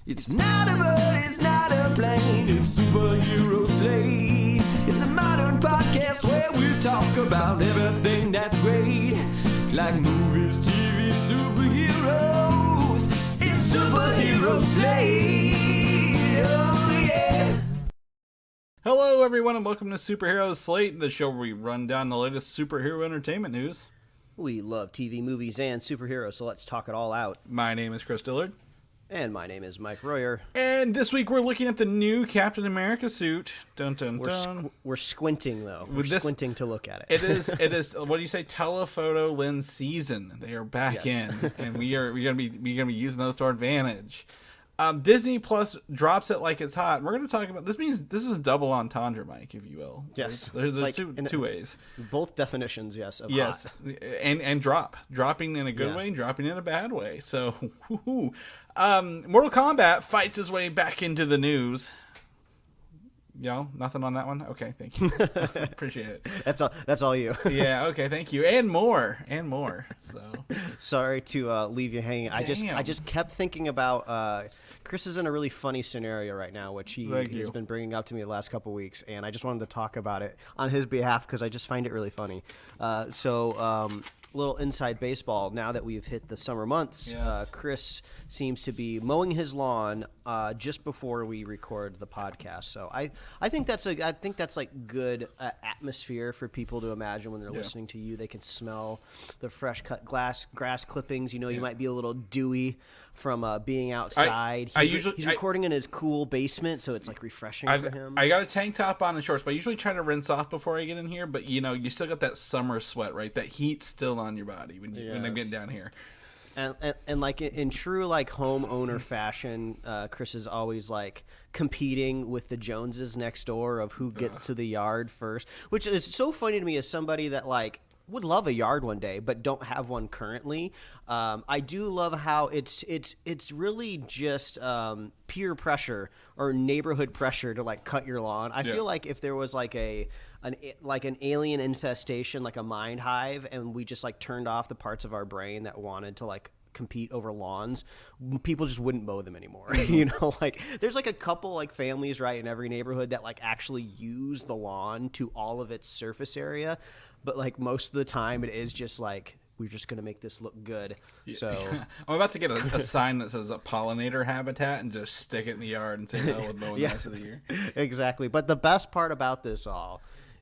It's not a bird, it's not a plane, it's Superhero Slate. It's a modern podcast where we talk about everything that's great, like movies, TV, superheroes. It's Superhero Slate. Oh yeah. Hello everyone and welcome to Superhero Slate, the show where we run down the latest superhero entertainment news. We love TV, movies, and superheroes, so let's talk it all out. My name is Chris Dillard. And my name is Mike Royer. And this week we're looking at the new Captain America suit. Dun dun dun. We're squinting though. We're squinting to look at it. It is. What do you say? Telephoto lens season. They are back in, and we're gonna be using those to our advantage. Disney Plus drops it like it's hot. We're going to talk about this. Means this is a double entendre, Mike, if you will. Yes, there's like, two ways. Both definitions, yes. Of yes, hot. and dropping in a good way, and dropping in a bad way. So, Mortal Kombat fights his way back into the news. Nothing on that one. Okay, thank you. Appreciate it. That's all you. Yeah. Okay. Thank you. And more. So sorry to leave you hanging. Damn. I just kept thinking about. Chris is in a really funny scenario right now, which he's been bringing up to me the last couple weeks, and I just wanted to talk about it on his behalf because I just find it really funny. Little inside baseball. Now that we've hit the summer months, yes. Chris seems to be mowing his lawn just before we record the podcast. So I think that's like good atmosphere for people to imagine when they're listening to you. They can smell the fresh cut grass clippings. You might be a little dewy from being outside. He's recording in his cool basement, so it's like refreshing for him. I got a tank top on and shorts, but I usually try to rinse off before I get in here. But you still got that summer sweat, right? That heat's still on your body when I'm getting down here. And like in true like homeowner fashion, Chris is always like competing with the Joneses next door of who gets to the yard first, which is so funny to me as somebody that like would love a yard one day but don't have one currently. I do love how it's really just peer pressure or neighborhood pressure to like cut your lawn. I feel like if there was like an alien infestation, like a mind hive, and we just like turned off the parts of our brain that wanted to like compete over lawns, people just wouldn't mow them anymore. Like there's like a couple like families right in every neighborhood that like actually use the lawn to all of its surface area, but like most of the time it is just like we're just going to make this look good. So I'm about to get a sign that says a pollinator habitat and just stick it in the yard and say no with mowing the rest of the year. Exactly. But the best part about this all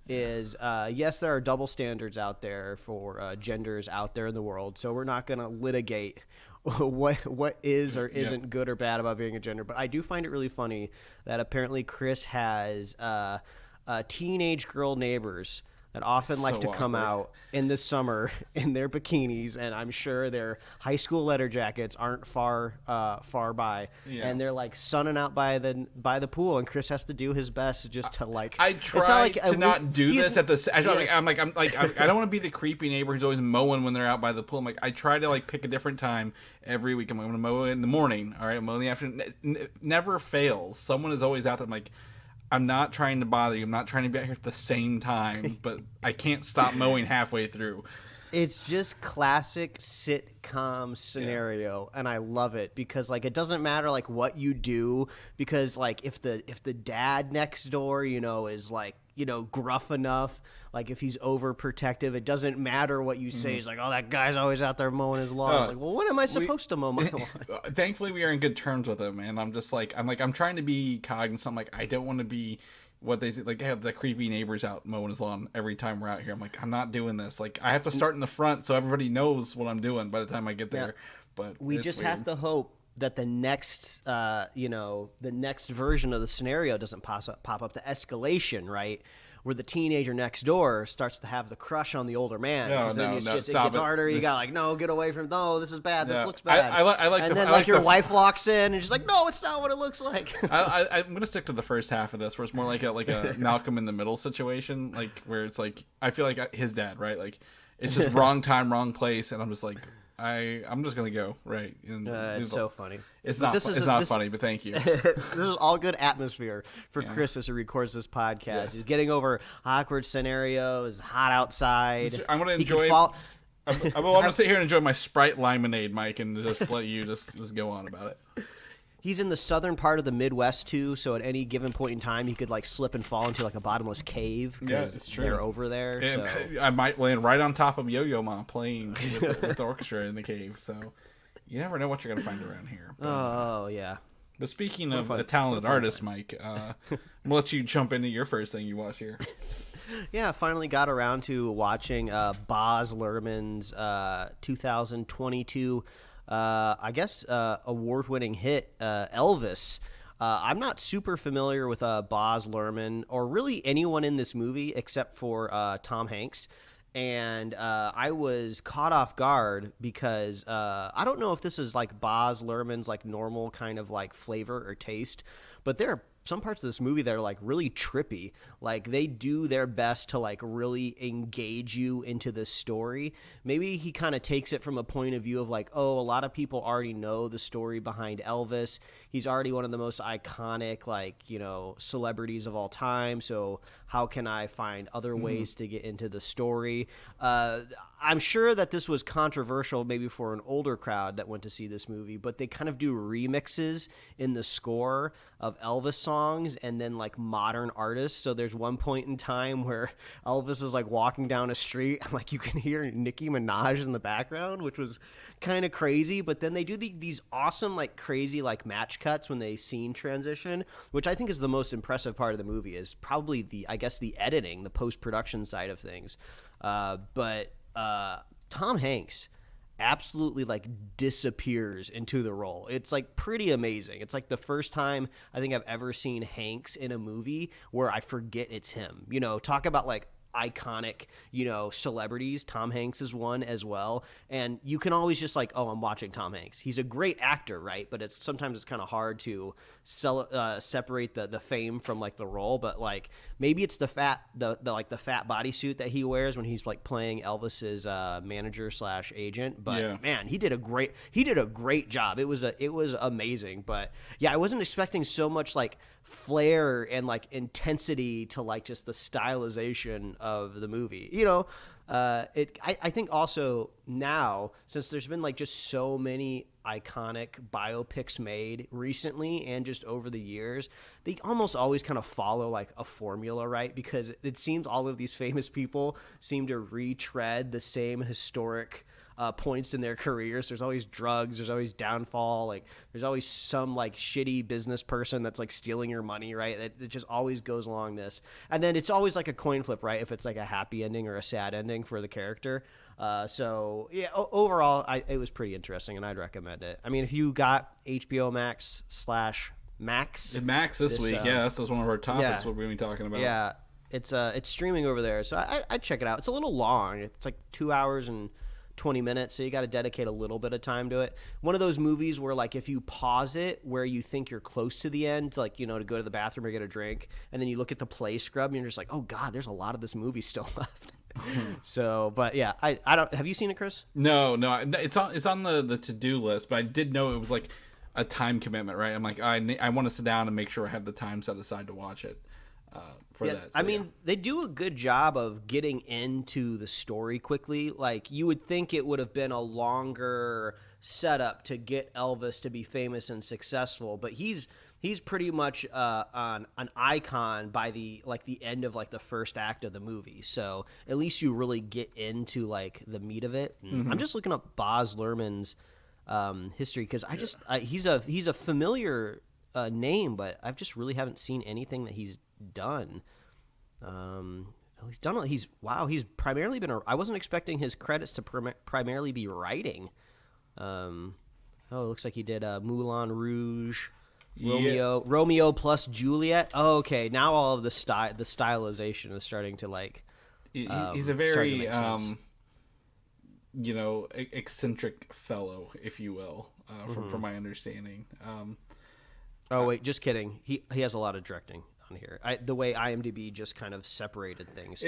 is, yes, there are double standards out there for genders out there in the world. So we're not going to litigate what is or isn't good or bad about being a gender. But I do find it really funny that apparently Chris has teenage girl neighbors that often like to come out in the summer in their bikinis, and I'm sure their high school letter jackets aren't far by, and they're like sunning out by the pool, and Chris has to do his best just to like. I try to not do this at the. I don't want to be the creepy neighbor who's always mowing when they're out by the pool. I'm like, I try to like pick a different time every week. I'm going to mow in the morning. All right, mow in the afternoon. It never fails. Someone is always out there. I'm like, I'm not trying to bother you. I'm not trying to be out here at the same time, but I can't stop mowing halfway through. It's just classic sitcom scenario, and I love it because like it doesn't matter like what you do, because like if the dad next door is like gruff enough, like if he's overprotective, it doesn't matter what you say. He's like, oh, that guy's always out there mowing his lawn. Like, well, when am I supposed to mow my lawn? Thankfully, we are in good terms with him, and I'm trying to be cognizant. I'm like, I don't want to be what they like have the creepy neighbors out mowing his lawn every time we're out here. I'm like, I'm not doing this. Like, I have to start in the front so everybody knows what I'm doing by the time I get there. Yeah. But we just have to hope that the next version of the scenario doesn't pop up. The escalation, right? Where the teenager next door starts to have the crush on the older man. It gets harder. You got like, no, get away from. No, this is bad. This looks bad. And then your wife walks in and she's like, no, it's not what it looks like. I'm gonna stick to the first half of this, where it's more like a Malcolm in the Middle situation, like where it's like I feel like his dad, right? Like it's just wrong time, wrong place, and I'm just like, I'm just gonna go right. And it's so funny. It's not funny, but thank you. This is all good atmosphere for Chris as he records this podcast. Yes. He's getting over awkward scenarios, hot outside. I'm gonna enjoy. I'm gonna sit here and enjoy my Sprite lemonade, Mike, and just let you just go on about it. He's in the southern part of the Midwest too, so at any given point in time, he could like slip and fall into like a bottomless cave. Yeah, it's true. They're over there. And so. I might land right on top of Yo-Yo Ma playing with the orchestra in the cave. So you never know what you're gonna find around here. But, yeah. But speaking of a talented artist, Mike, I'm gonna let you jump into your first thing you watch here. Yeah, finally got around to watching Baz Luhrmann's 2022. I guess award-winning hit Elvis. I'm not super familiar with Baz Luhrmann or really anyone in this movie except for Tom Hanks, and I was caught off guard because I don't know if this is like Baz Luhrmann's like normal kind of like flavor or taste, but there are some parts of this movie that are like really trippy. Like they do their best to like really engage you into the story. Maybe he kind of takes it from a point of view of like, oh, a lot of people already know the story behind Elvis. He's already one of the most iconic, like, you know, celebrities of all time. So how can I find other ways to get into the story? I'm sure that this was controversial maybe for an older crowd that went to see this movie, but they kind of do remixes in the score of Elvis songs and then like modern artists. So there's one point in time where Elvis is like walking down a street and like you can hear Nicki Minaj in the background, which was kind of crazy. But then they do these awesome like crazy like match cuts when they scene transition, which I think is the most impressive part of the movie, is probably the editing, the post-production side of things. But Tom Hanks absolutely like disappears into the role. It's like pretty amazing. It's like the first time I think I've ever seen Hanks in a movie where I forget it's him. You know, talk about like iconic, you know, celebrities. Tom Hanks is one as well, and you can always just like, oh, I'm watching Tom Hanks. He's a great actor, right? But sometimes it's kind of hard to separate the fame from like the role. But like maybe it's the fat bodysuit that he wears when he's like playing Elvis's manager / agent. But yeah, man, he did a great job. It was amazing. But yeah, I wasn't expecting so much like flair and like intensity to like just the stylization of the movie. You know, I think also now, since there's been like just so many iconic biopics made recently and just over the years, they almost always kind of follow like a formula, right? Because it seems all of these famous people seem to retread the same historic points in their careers. There's always drugs, there's always downfall, like there's always some like shitty business person that's like stealing your money, right? It just always goes along this, and then it's always like a coin flip, right? If it's like a happy ending or a sad ending for the character. So yeah, overall it was pretty interesting, and I'd recommend it. I mean, if you got HBO Max / Max this week, yeah, this is one of our topics what we're going to be talking about. Yeah, it's streaming over there, so I'd check it out. It's a little long. It's like 2 hours and 20 minutes, so you got to dedicate a little bit of time to it. One of those movies where like if you pause it where you think you're close to the end, like, you know, to go to the bathroom or get a drink, and then you look at the play scrub and you're just like, oh god, there's a lot of this movie still left. So, but yeah, I don't, have you seen it, Chris? No, it's on the to-do list, but I did know it was like a time commitment, right? I'm like, I want to sit down and make sure I have the time set aside to watch it. For that. So, I mean, they do a good job of getting into the story quickly. Like, you would think it would have been a longer setup to get Elvis to be famous and successful, but he's pretty much an icon by the end of like the first act of the movie. So at least you really get into like the meat of it. Mm-hmm. I'm just looking up Baz Luhrmann's history because he's a familiar name, but I've just really haven't seen anything that he's done. He's primarily been I wasn't expecting his credits to primarily be writing. It looks like he did Moulin Rouge, Romeo plus Juliet. Oh, okay, now all of the stylization is starting to like. He's a very eccentric fellow, if you will, from my understanding. Oh wait, just kidding. He has a lot of directing on here. The way IMDb just kind of separated things.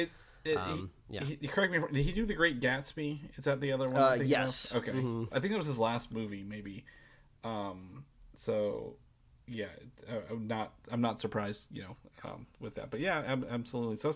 Correct me. Did he do The Great Gatsby? Is that the other one? Yes. Okay. Mm-hmm. I think it was his last movie, maybe. So yeah, I'm not surprised, with that. But yeah, absolutely. So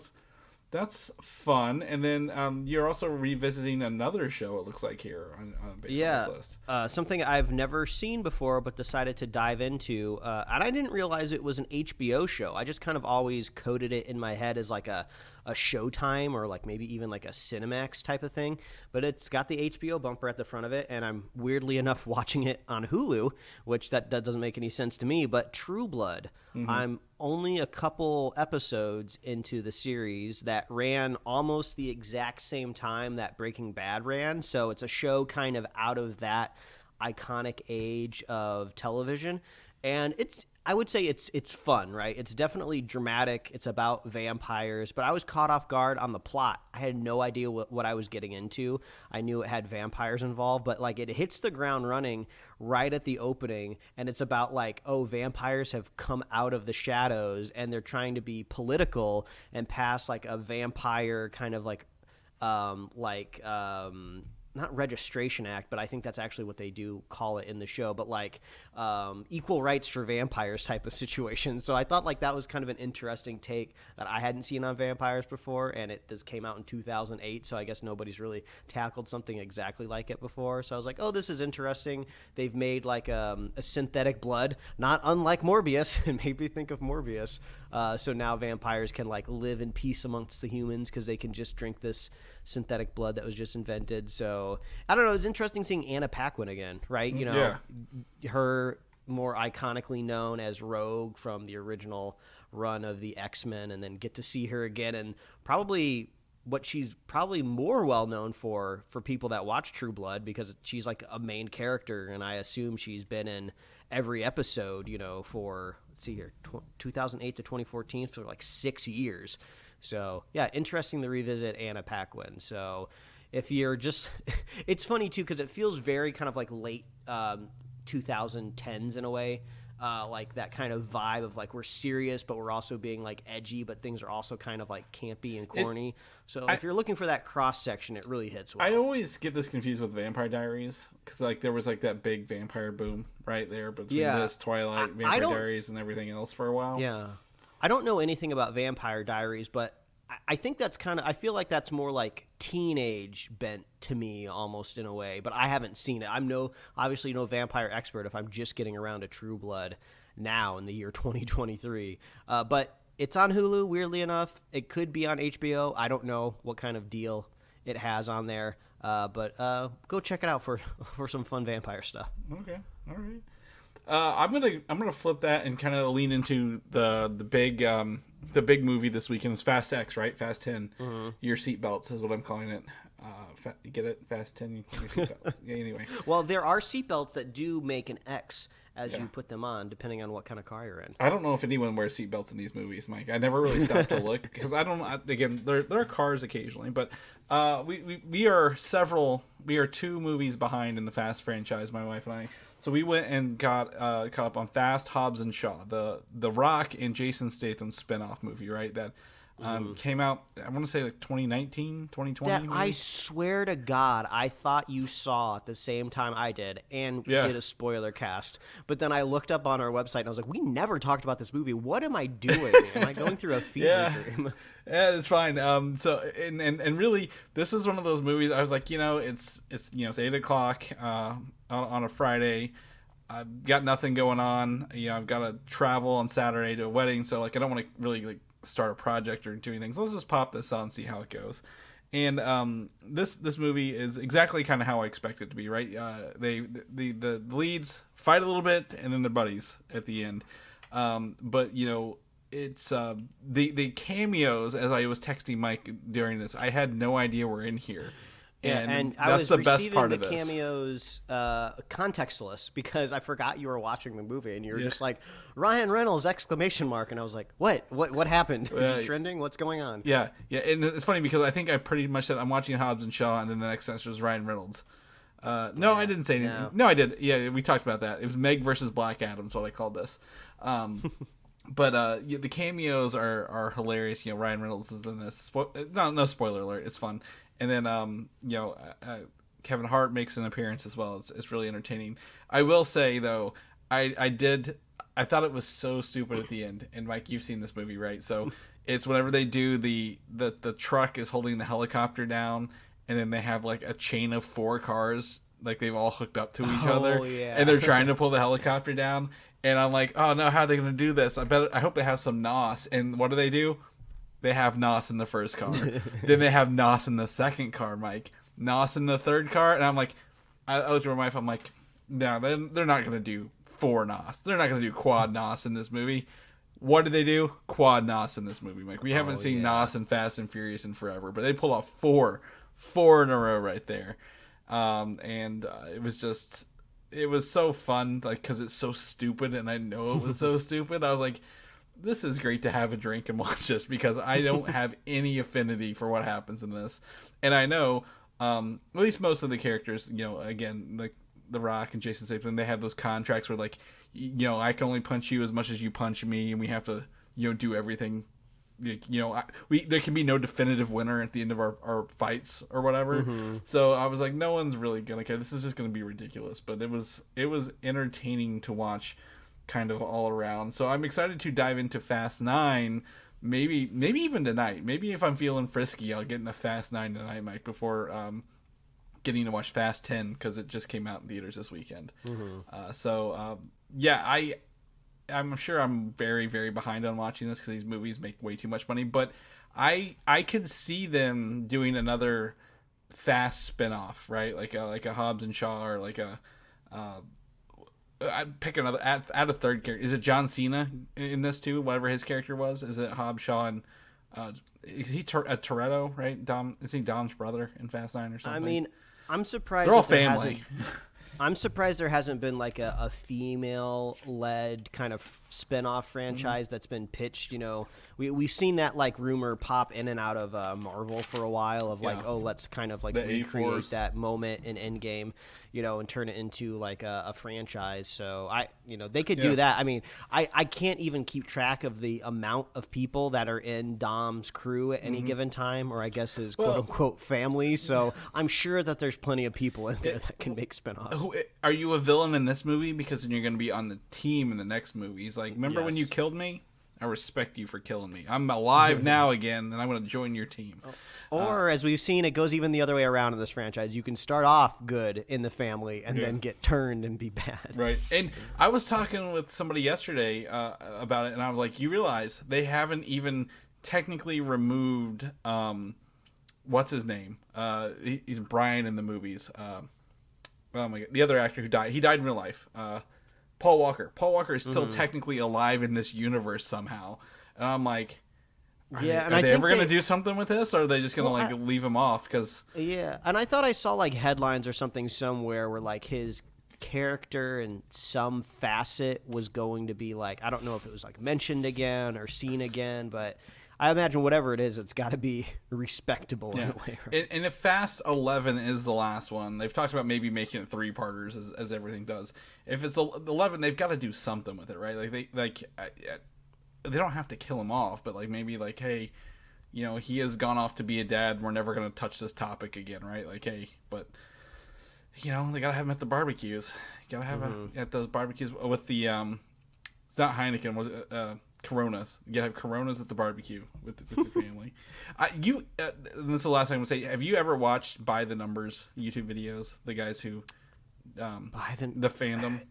That's fun. And then you're also revisiting another show, it looks like, here on based on this list. Something I've never seen before but decided to dive into. And I didn't realize it was an HBO show. I just kind of always coded it in my head as like a Showtime or like maybe even like a Cinemax type of thing. But it's got the HBO bumper at the front of it, and I'm weirdly enough watching it on Hulu, which that doesn't make any sense to me. But True Blood, I'm only a couple episodes into the series that ran almost the exact same time that Breaking Bad ran. So it's a show kind of out of that iconic age of television. And I would say it's fun, right? It's definitely dramatic. It's about vampires, but I was caught off guard on the plot. I had no idea what I was getting into. I knew it had vampires involved, but like it hits the ground running right at the opening, and it's about like, oh, vampires have come out of the shadows and they're trying to be political and pass like a vampire kind of not registration act, but I think that's actually what they do call it in the show, but like equal rights for vampires type of situation. So I thought like that was kind of an interesting take that I hadn't seen on vampires before, and this came out in 2008, so I guess nobody's really tackled something exactly like it before. So I was like, oh, this is interesting. They've made like a synthetic blood, not unlike Morbius. It made me think of Morbius. So now vampires can like live in peace amongst the humans because they can just drink this synthetic blood that was just invented. So I don't know, it's interesting seeing Anna Paquin again, right? You know, her more iconically known as Rogue from the original run of the X-Men, and then get to see her again, and probably what she's probably more well known for people that watch True Blood, because she's like a main character, and I assume she's been in every episode, you know, for, let's see here, 2008 to 2014, for like 6 years. So, yeah, interesting to revisit Anna Paquin. So, if you're just – it's funny, too, because it feels very kind of like late 2010s in a way, like that kind of vibe of like we're serious, but we're also being like edgy, but things are also kind of like campy and corny. If you're looking for that cross-section, it really hits well. I always get this confused with Vampire Diaries, because like there was like that big vampire boom right there between this, Twilight, Vampire Diaries, and everything else for a while. Yeah. I don't know anything about Vampire Diaries, but I think that's kind of – I feel like that's more like teenage bent to me almost in a way, but I haven't seen it. I'm obviously no vampire expert if I'm just getting around to True Blood now in the year 2023. But it's on Hulu, weirdly enough. It could be on HBO. I don't know what kind of deal it has on there, but go check it out for some fun vampire stuff. Okay, all right. I'm gonna flip that and kind of lean into the big movie this weekend. It's Fast X, right? Fast 10. Mm-hmm. Your seatbelts is what I'm calling it. You get it? Fast 10. Yeah, anyway. Well, there are seatbelts that do make an X as you put them on, depending on what kind of car you're in. I don't know if anyone wears seatbelts in these movies, Mike. I never really stopped to look because I don't. Again, there are cars occasionally, but we are 2 movies behind in the Fast franchise. My wife and I. So we went and got caught up on Fast, Hobbs, and Shaw, the Rock and Jason Statham spinoff movie, right? That came out, I want to say like 2019, 2020. That, I swear to God, I thought you saw at the same time I did, and did a spoiler cast. But then I looked up on our website and I was like, we never talked about this movie. What am I doing? Am I going through a fever dream? Yeah, it's fine. So and really, this is one of those movies. I was like, it's 8:00 on a Friday. I've got nothing going on. I've got to travel on Saturday to a wedding, so like I don't want to really like start a project or do anything. So let's just pop this on and see how it goes. And this movie is exactly kind of how I expect it to be, right? The leads fight a little bit, and then they're buddies at the end. But it's the cameos, as I was texting Mike during this, I had no idea were in here. And I was receiving the cameos contextless because I forgot you were watching the movie, and you were just like, Ryan Reynolds, ! And I was like, what happened? Is it trending? What's going on? Yeah. And it's funny because I think I pretty much said I'm watching Hobbs and Shaw, and then the next sentence was Ryan Reynolds. No, I didn't say anything. No, I did. Yeah, we talked about that. It was Meg versus Black Adam, is what I called this. But the cameos are hilarious. Ryan Reynolds is in this. No spoiler alert. It's fun. And then Kevin Hart makes an appearance as well. It's really entertaining. I will say though, I I thought it was so stupid at the end. And Mike, you've seen this movie, right? So it's whenever they do the truck is holding the helicopter down, and then they have like a chain of 4 cars, like they've all hooked up to each other, yeah. and they're trying to pull the helicopter down. And I'm like, oh no, how are they going to do this? I hope they have some NOS. And what do? They have NOS in the first car. Then they have NOS in the second car, Mike. NOS in the third car. And I'm like, I looked at my wife, I'm like, no, they're not going to do 4 NOS. They're not going to do quad NOS in this movie. What did they do? Quad NOS in this movie, Mike. We haven't seen NOS in Fast and Furious in forever, but they pulled off 4 in a row right there. It was so fun, like, because it's so stupid, and I know it was so stupid. I was like, this is great to have a drink and watch this, because I don't have any affinity for what happens in this. And I know, at least most of the characters, again, like The Rock and Jason Statham, they have those contracts where, like, I can only punch you as much as you punch me, and we have to, do everything. There can be no definitive winner at the end of our fights or whatever. Mm-hmm. So I was like, no one's really gonna care. This is just gonna be ridiculous. But it was entertaining to watch, kind of all around. So I'm excited to dive into Fast 9. Maybe even tonight. Maybe if I'm feeling frisky, I'll get into Fast 9 tonight, Mike, before getting to watch Fast 10, because it just came out in theaters this weekend. Mm-hmm. I'm sure I'm very, very behind on watching this because these movies make way too much money. But I could see them doing another Fast spinoff, right? Like a Hobbs and Shaw, or like I'd pick another. Add a third character. Is it John Cena in this too? Whatever his character was. Is it Hobbs, Shaw, and is he a Toretto? Right? Is he Dom's brother in Fast 9 or something? I mean, I'm surprised. They're all family. I'm surprised there hasn't been like a female-led kind of spin-off franchise that's been pitched. We've seen that like rumor pop in and out of Marvel for a while of like, let's kind of like recreate that moment in Endgame, and turn it into like a franchise. So they could do that. I mean, I can't even keep track of the amount of people that are in Dom's crew at any given time, or I guess his quote-unquote family. So I'm sure that there's plenty of people in there that can make spin-offs. Are you a villain in this movie? Because then you're going to be on the team in the next movie. He's like, remember when you killed me? I respect you for killing me. I'm alive now again, and I'm going to join your team. Or, as we've seen, it goes even the other way around in this franchise. You can start off good in the family and then get turned and be bad. Right. And I was talking with somebody yesterday about it, and I was like, you realize they haven't even technically removed, what's his name? He's Brian in the movies. Oh my God, the other actor who died. He died in real life. Paul Walker. Paul Walker is still technically alive in this universe somehow. And I'm like, are they ever going to do something with this? Or are they just going to leave him off? Yeah, and I thought I saw like headlines or something somewhere where like his character in some facet was going to be like, I don't know if it was like mentioned again or seen again, but I imagine whatever it is, it's got to be respectable in a way. Right? And if Fast 11 is the last one, they've talked about maybe making it 3-parters as everything does. If it's 11, they've got to do something with it, right? Like they don't have to kill him off, but like maybe like, hey, he has gone off to be a dad. We're never going to touch this topic again, right? Like, hey, but they got to have him at the barbecues. You got to have him at those barbecues with the it's not Heineken, was it? Coronas. You gotta have Coronas at the barbecue with your family. This is the last thing I'm gonna say. Have you ever watched By the Numbers YouTube videos? The guys who, the fandom.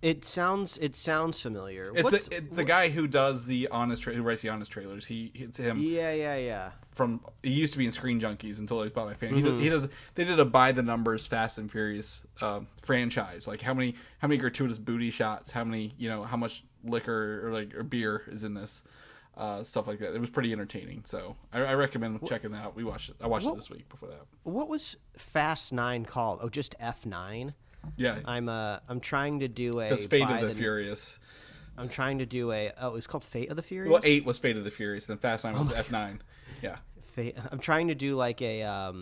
It sounds familiar. It's the guy who does the who writes the honest trailers. It's him. Yeah. He used to be in Screen Junkies until he was bought by fan. They did a By the Numbers Fast and Furious franchise. Like how many gratuitous booty shots, how many, how much liquor or beer is in this, stuff like that. It was pretty entertaining. So I recommend checking that out. I watched it this week before that. What was Fast 9 called? Oh, just F9? Yeah. I'm trying to do a Fate of the Furious. I'm trying to do it was called Fate of the Furious? Well, 8 was Fate of the Furious, then Fast 9 was F9. Yeah. I'm trying to do like a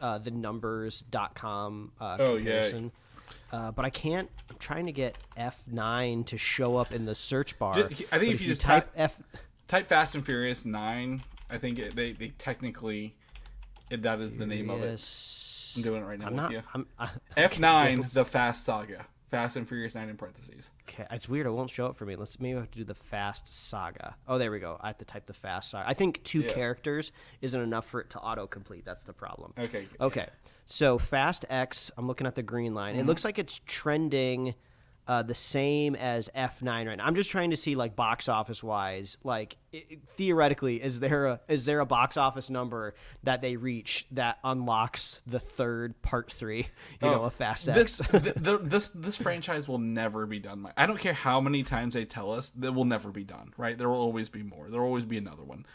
the numbers.com comparison. But I can't. I'm trying to get F9 to show up in the search bar. I think if you just type Fast and Furious 9, I think they technically that is the name of it. I'm doing it right now with you. F9, the Fast Saga. Fast and Furious 9 in parentheses. Okay, it's weird. It won't show up for me. Maybe I have to do the Fast Saga. Oh, there we go. I have to type the Fast Saga. I think two characters isn't enough for it to autocomplete. That's the problem. Okay. Okay. So Fast X, I'm looking at the green line. It looks like it's trending the same as F9 right now. I'm just trying to see, like, box office wise, like, theoretically, is there a box office number that they reach that unlocks the third part 3, of Fast X? This franchise will never be done. I don't care how many times they tell us, it will never be done, right? There will always be more. There will always be another one.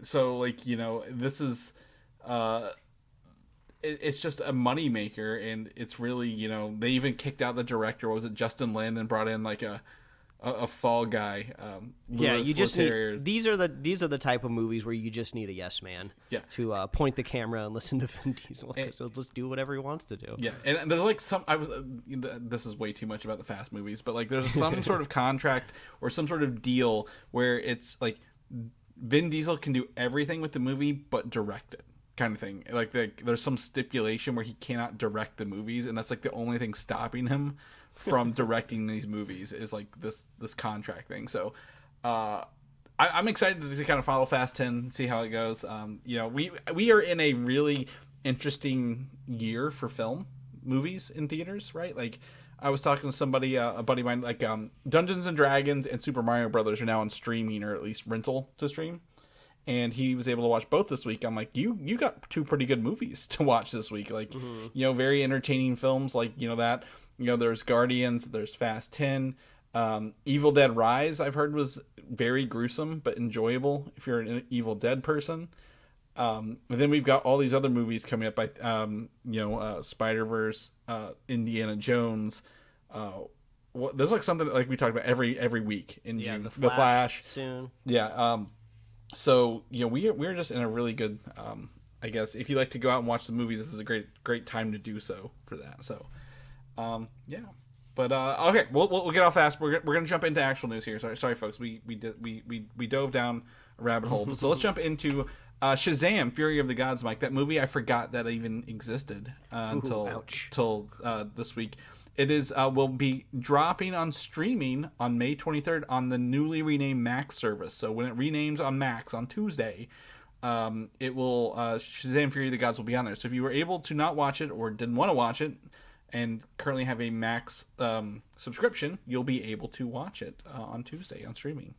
So, like, this is... it's just a money maker, and it's really, they even kicked out the director. What was it, Justin Lin, and brought in like a fall guy. You just need, these are the type of movies where you just need a yes man to point the camera and listen to Vin Diesel, because he'll just do whatever he wants to do. Yeah, and there's like this is way too much about the Fast movies, but like there's some sort of contract or some sort of deal where it's like Vin Diesel can do everything with the movie but direct it. Kind of thing. Like there's some stipulation where he cannot direct the movies, and that's like the only thing stopping him from directing these movies is like this contract thing. So I'm excited to kind of follow Fast 10, see how it goes. We are in a really interesting year for movies in theaters, right? Like I was talking to somebody, a buddy of mine, like Dungeons and Dragons and Super Mario Brothers are now on streaming, or at least rental to stream. And he was able to watch both this week. I'm like, you got 2 pretty good movies to watch this week. Like, very entertaining films like, that. There's Guardians, there's Fast 10. Evil Dead Rise, I've heard, was very gruesome but enjoyable if you're an Evil Dead person. And then we've got all these other movies coming up by, Spider-Verse, Indiana Jones. There's like something like we talk about every week in June. The Flash soon. Yeah. So, we're just in a really good, I guess, if you like to go out and watch the movies, this is a great time to do so for that. So, yeah. But, okay, we'll get off fast. We're going to jump into actual news here. Sorry, folks. We dove down a rabbit hole. So let's jump into Shazam, Fury of the Gods, Mike. That movie, I forgot that even existed until this week. It will be dropping on streaming on May 23rd on the newly renamed Max service. So when it renames on Max on Tuesday, it will Shazam Fury of the Gods will be on there. So if you were able to not watch it or didn't want to watch it and currently have a Max subscription, you'll be able to watch it on Tuesday on streaming.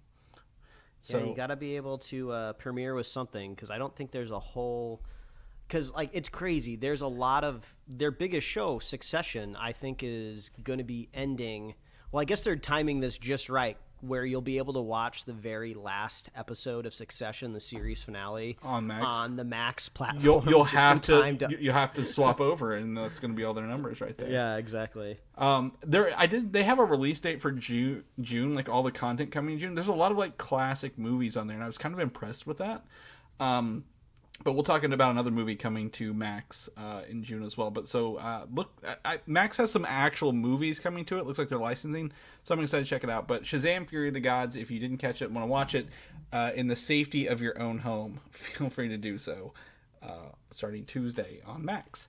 So you got to be able to premiere with something, because I don't think there's a whole... Because, like, it's crazy. There's a lot of their biggest show, Succession, I think is going to be ending. Well, I guess they're timing this just right, where you'll be able to watch the very last episode of Succession, the series finale, on the Max platform. You'll have to swap over, and that's going to be all their numbers right there. Yeah, exactly. They have a release date for June, like all the content coming in June. There's a lot of like classic movies on there, and I was kind of impressed with that. But we'll talk about another movie coming to Max in June as well. But so Max has some actual movies coming to it. Looks like they're licensing, so I'm excited to check it out. But Shazam: Fury of the Gods, if you didn't catch it, want to watch it in the safety of your own home, feel free to do so. Starting Tuesday on Max.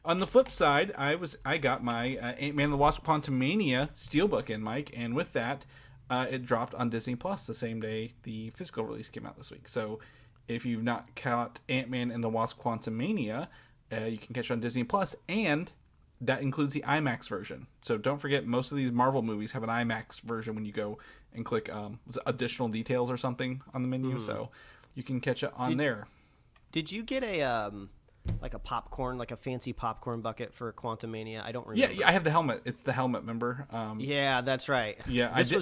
On the flip side, I got my Ant-Man and the Wasp: Quantumania Steelbook in, Mike, and with that, it dropped on Disney Plus the same day the physical release came out this week. So if you've not caught Ant-Man and the Wasp: Quantumania, you can catch it on Disney Plus, and that includes the IMAX version. So don't forget, most of these Marvel movies have an IMAX version when you go and click additional details or something on the menu. So you can catch it on there. Did you get a like a popcorn, like a fancy popcorn bucket for Quantumania? I don't remember. Yeah, I have the helmet. It's the helmet, remember? Yeah, that's right. Yeah, this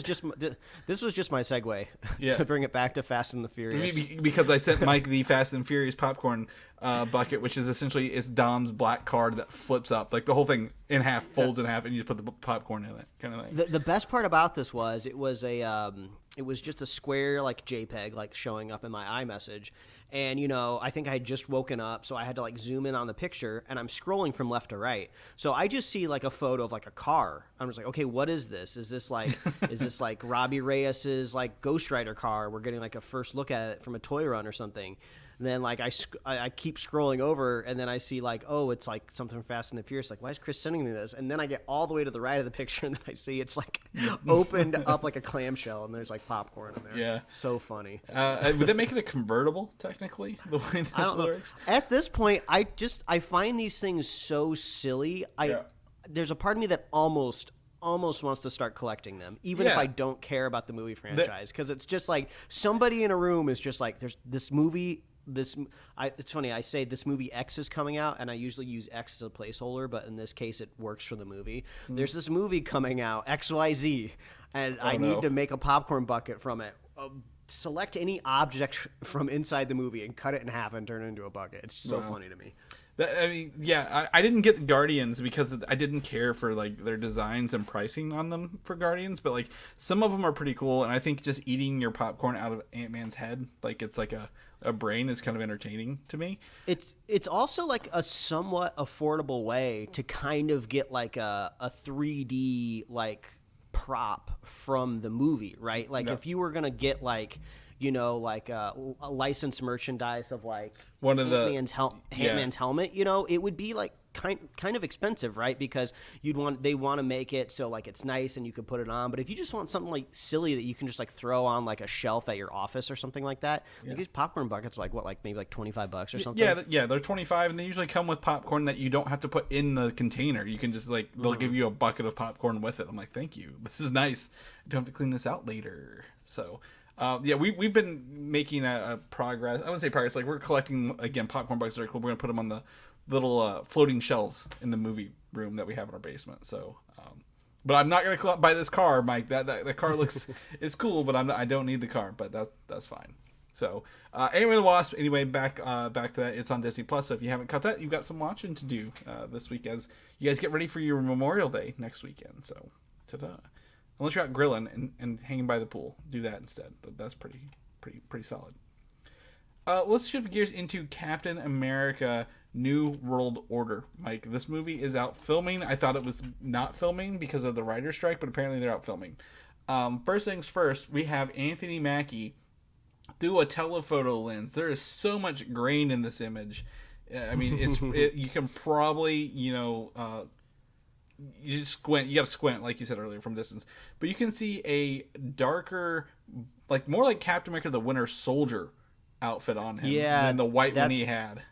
was just my segue to bring it back to Fast and the Furious. Because I sent Mike the Fast and Furious popcorn bucket, which is essentially it's Dom's black card that flips up, like the whole thing in half, folds in half, and you put the popcorn in it, kind of thing. The best part about this was it was just a square like JPEG like showing up in my iMessage. And, I think I had just woken up, so I had to, like, zoom in on the picture, and I'm scrolling from left to right. So I just see, like, a photo of, like, a car. I'm just like, okay, what is this? Is this, like, Robbie Reyes's, like, Ghost Rider car? We're getting, like, a first look at it from a toy run or something. And then like I keep scrolling over, and then I see like, oh, it's like something from Fast and the Furious. Like, why is Chris sending me this? And then I get all the way to the right of the picture, and then I see it's like opened up like a clamshell, and there's like popcorn in there. Yeah, so funny. Would that make it a convertible technically? The way this works. At this point, I find these things so silly. There's a part of me that almost wants to start collecting them, even if I don't care about the movie franchise, because it's just like somebody in a room is just like, there's this movie. It's funny, I say this movie X is coming out, and I usually use X as a placeholder, but in this case it works for the movie. There's this movie coming out, XYZ, and I need to make a popcorn bucket from it. Select any object from inside the movie and cut it in half and turn it into a bucket. It's so funny to me. I didn't get the Guardians because I didn't care for like their designs and pricing on them for Guardians, but like some of them are pretty cool, and I think just eating your popcorn out of Ant-Man's head, like it's like a brain, is kind of entertaining to me. It's also like a somewhat affordable way to kind of get like a 3D like prop from the movie, right? Like if you were gonna get like, you know, like a licensed merchandise of like one of Ant-Man's helmet, you know, it would be like kind of expensive, right? Because they want to make it so like it's nice and you can put it on. But if you just want something like silly that you can just like throw on like a shelf at your office or something like that, like these popcorn buckets are like what, like maybe like $25 or something. Yeah, they're 25, and they usually come with popcorn that you don't have to put in the container. You can just like they'll give you a bucket of popcorn with it. I'm like, thank you, this is nice. I don't have to clean this out later. So. We've been making a progress. I wouldn't say progress. Like we're collecting again popcorn buckets that are cool. We're gonna put them on the little floating shelves in the movie room that we have in our basement. So, but I'm not gonna buy this car, Mike. That car looks it's cool, but I don't need the car. But that's fine. So, anyway, the Wasp. Anyway, back to that. It's on Disney Plus. So if you haven't caught that, you've got some watching to do this week as you guys get ready for your Memorial Day next weekend. So, ta-da. Unless you're out grilling and hanging by the pool, do that instead. That's pretty solid. Let's shift gears into Captain America: New World Order. Mike, this movie is out filming. I thought it was not filming because of the writer's strike, but apparently they're out filming. First things first, we have Anthony Mackie through a telephoto lens. There is so much grain in this image. I mean, you can probably, you just squint. You got to squint, like you said earlier, from distance. But you can see a darker, like more like Captain America: The Winter Soldier outfit on him than the white one he had.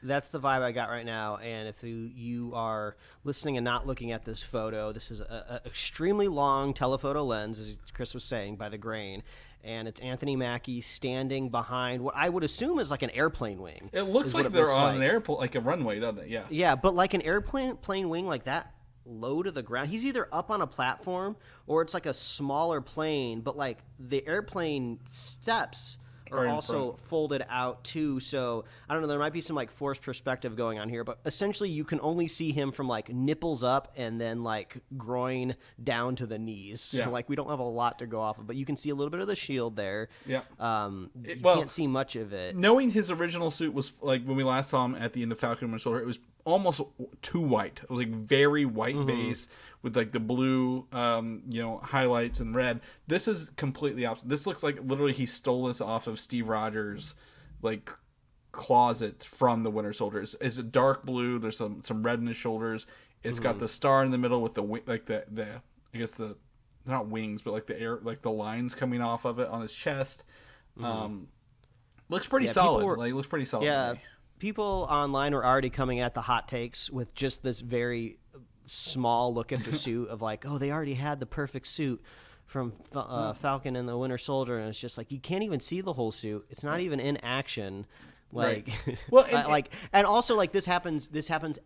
That's the vibe I got right now. And if you are listening and not looking at this photo, this is a extremely long telephoto lens, as Chris was saying, by the grain. And it's Anthony Mackie standing behind what I would assume is like an airplane wing. It looks like they're on an airport, like a runway, doesn't it? Yeah. Yeah, but like an airplane wing like that, low to the ground. He's either up on a platform or it's like a smaller plane, but like the airplane steps are also folded out too. So I don't know, there might be some like forced perspective going on here, but essentially you can only see him from like nipples up and then like groin down to the knees. So like we don't have a lot to go off of, but you can see a little bit of the shield there. Yeah. You can't see much of it. Knowing his original suit was like when we last saw him at the end of Falcon and Winter Soldier, it was almost too white. It was like very white base with like the blue highlights and red. This is completely opposite. This looks like literally he stole this off of Steve Rogers' like closet from the Winter Soldier. It's a dark blue. There's some red in his shoulders. It's got the star in the middle with the I guess the not wings, but like the air, like the lines coming off of it on his chest. Looks pretty solid. Looks pretty solid. Yeah. People online are already coming at the hot takes with just this very small look at the suit of like, oh, they already had the perfect suit from Falcon and the Winter Soldier, and it's just like you can't even see the whole suit. It's not even in action. Like, right. Well, and also like this happens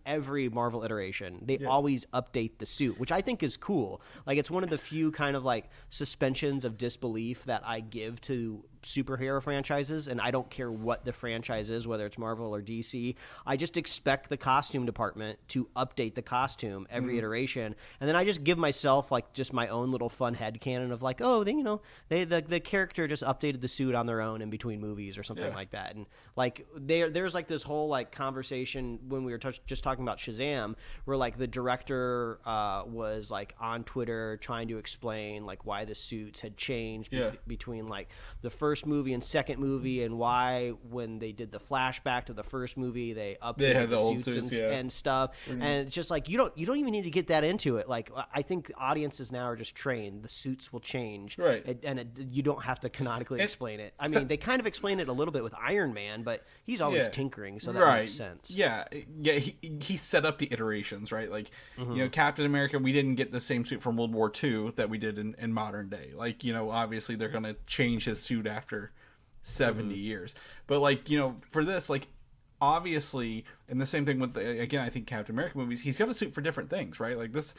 every Marvel iteration. They always update the suit, which I think is cool. Like it's one of the few kind of like suspensions of disbelief that I give to superhero franchises, and I don't care what the franchise is, whether it's Marvel or DC. I just expect the costume department to update the costume every iteration, and then I just give myself like just my own little fun headcanon of like, oh, the character just updated the suit on their own in between movies or something like that. And like there's like this whole like conversation when we were just talking about Shazam, where like the director was like on Twitter trying to explain like why the suits had changed between like the first first movie and second movie, and why when they did the flashback to the first movie they updated the suits and stuff. And it's just like you don't even need to get that into it. Like I think audiences now are just trained. The suits will change, right? You don't have to canonically explain it. I mean, they kind of explain it a little bit with Iron Man, but he's always tinkering, so that makes sense. Yeah. He set up the iterations, right? Like Captain America, we didn't get the same suit from World War II that we did in modern day. Like obviously they're gonna change his suit after 70 years, but like for this, like obviously, and the same thing with again, I think Captain America movies, he's got a suit for different things, right? Like this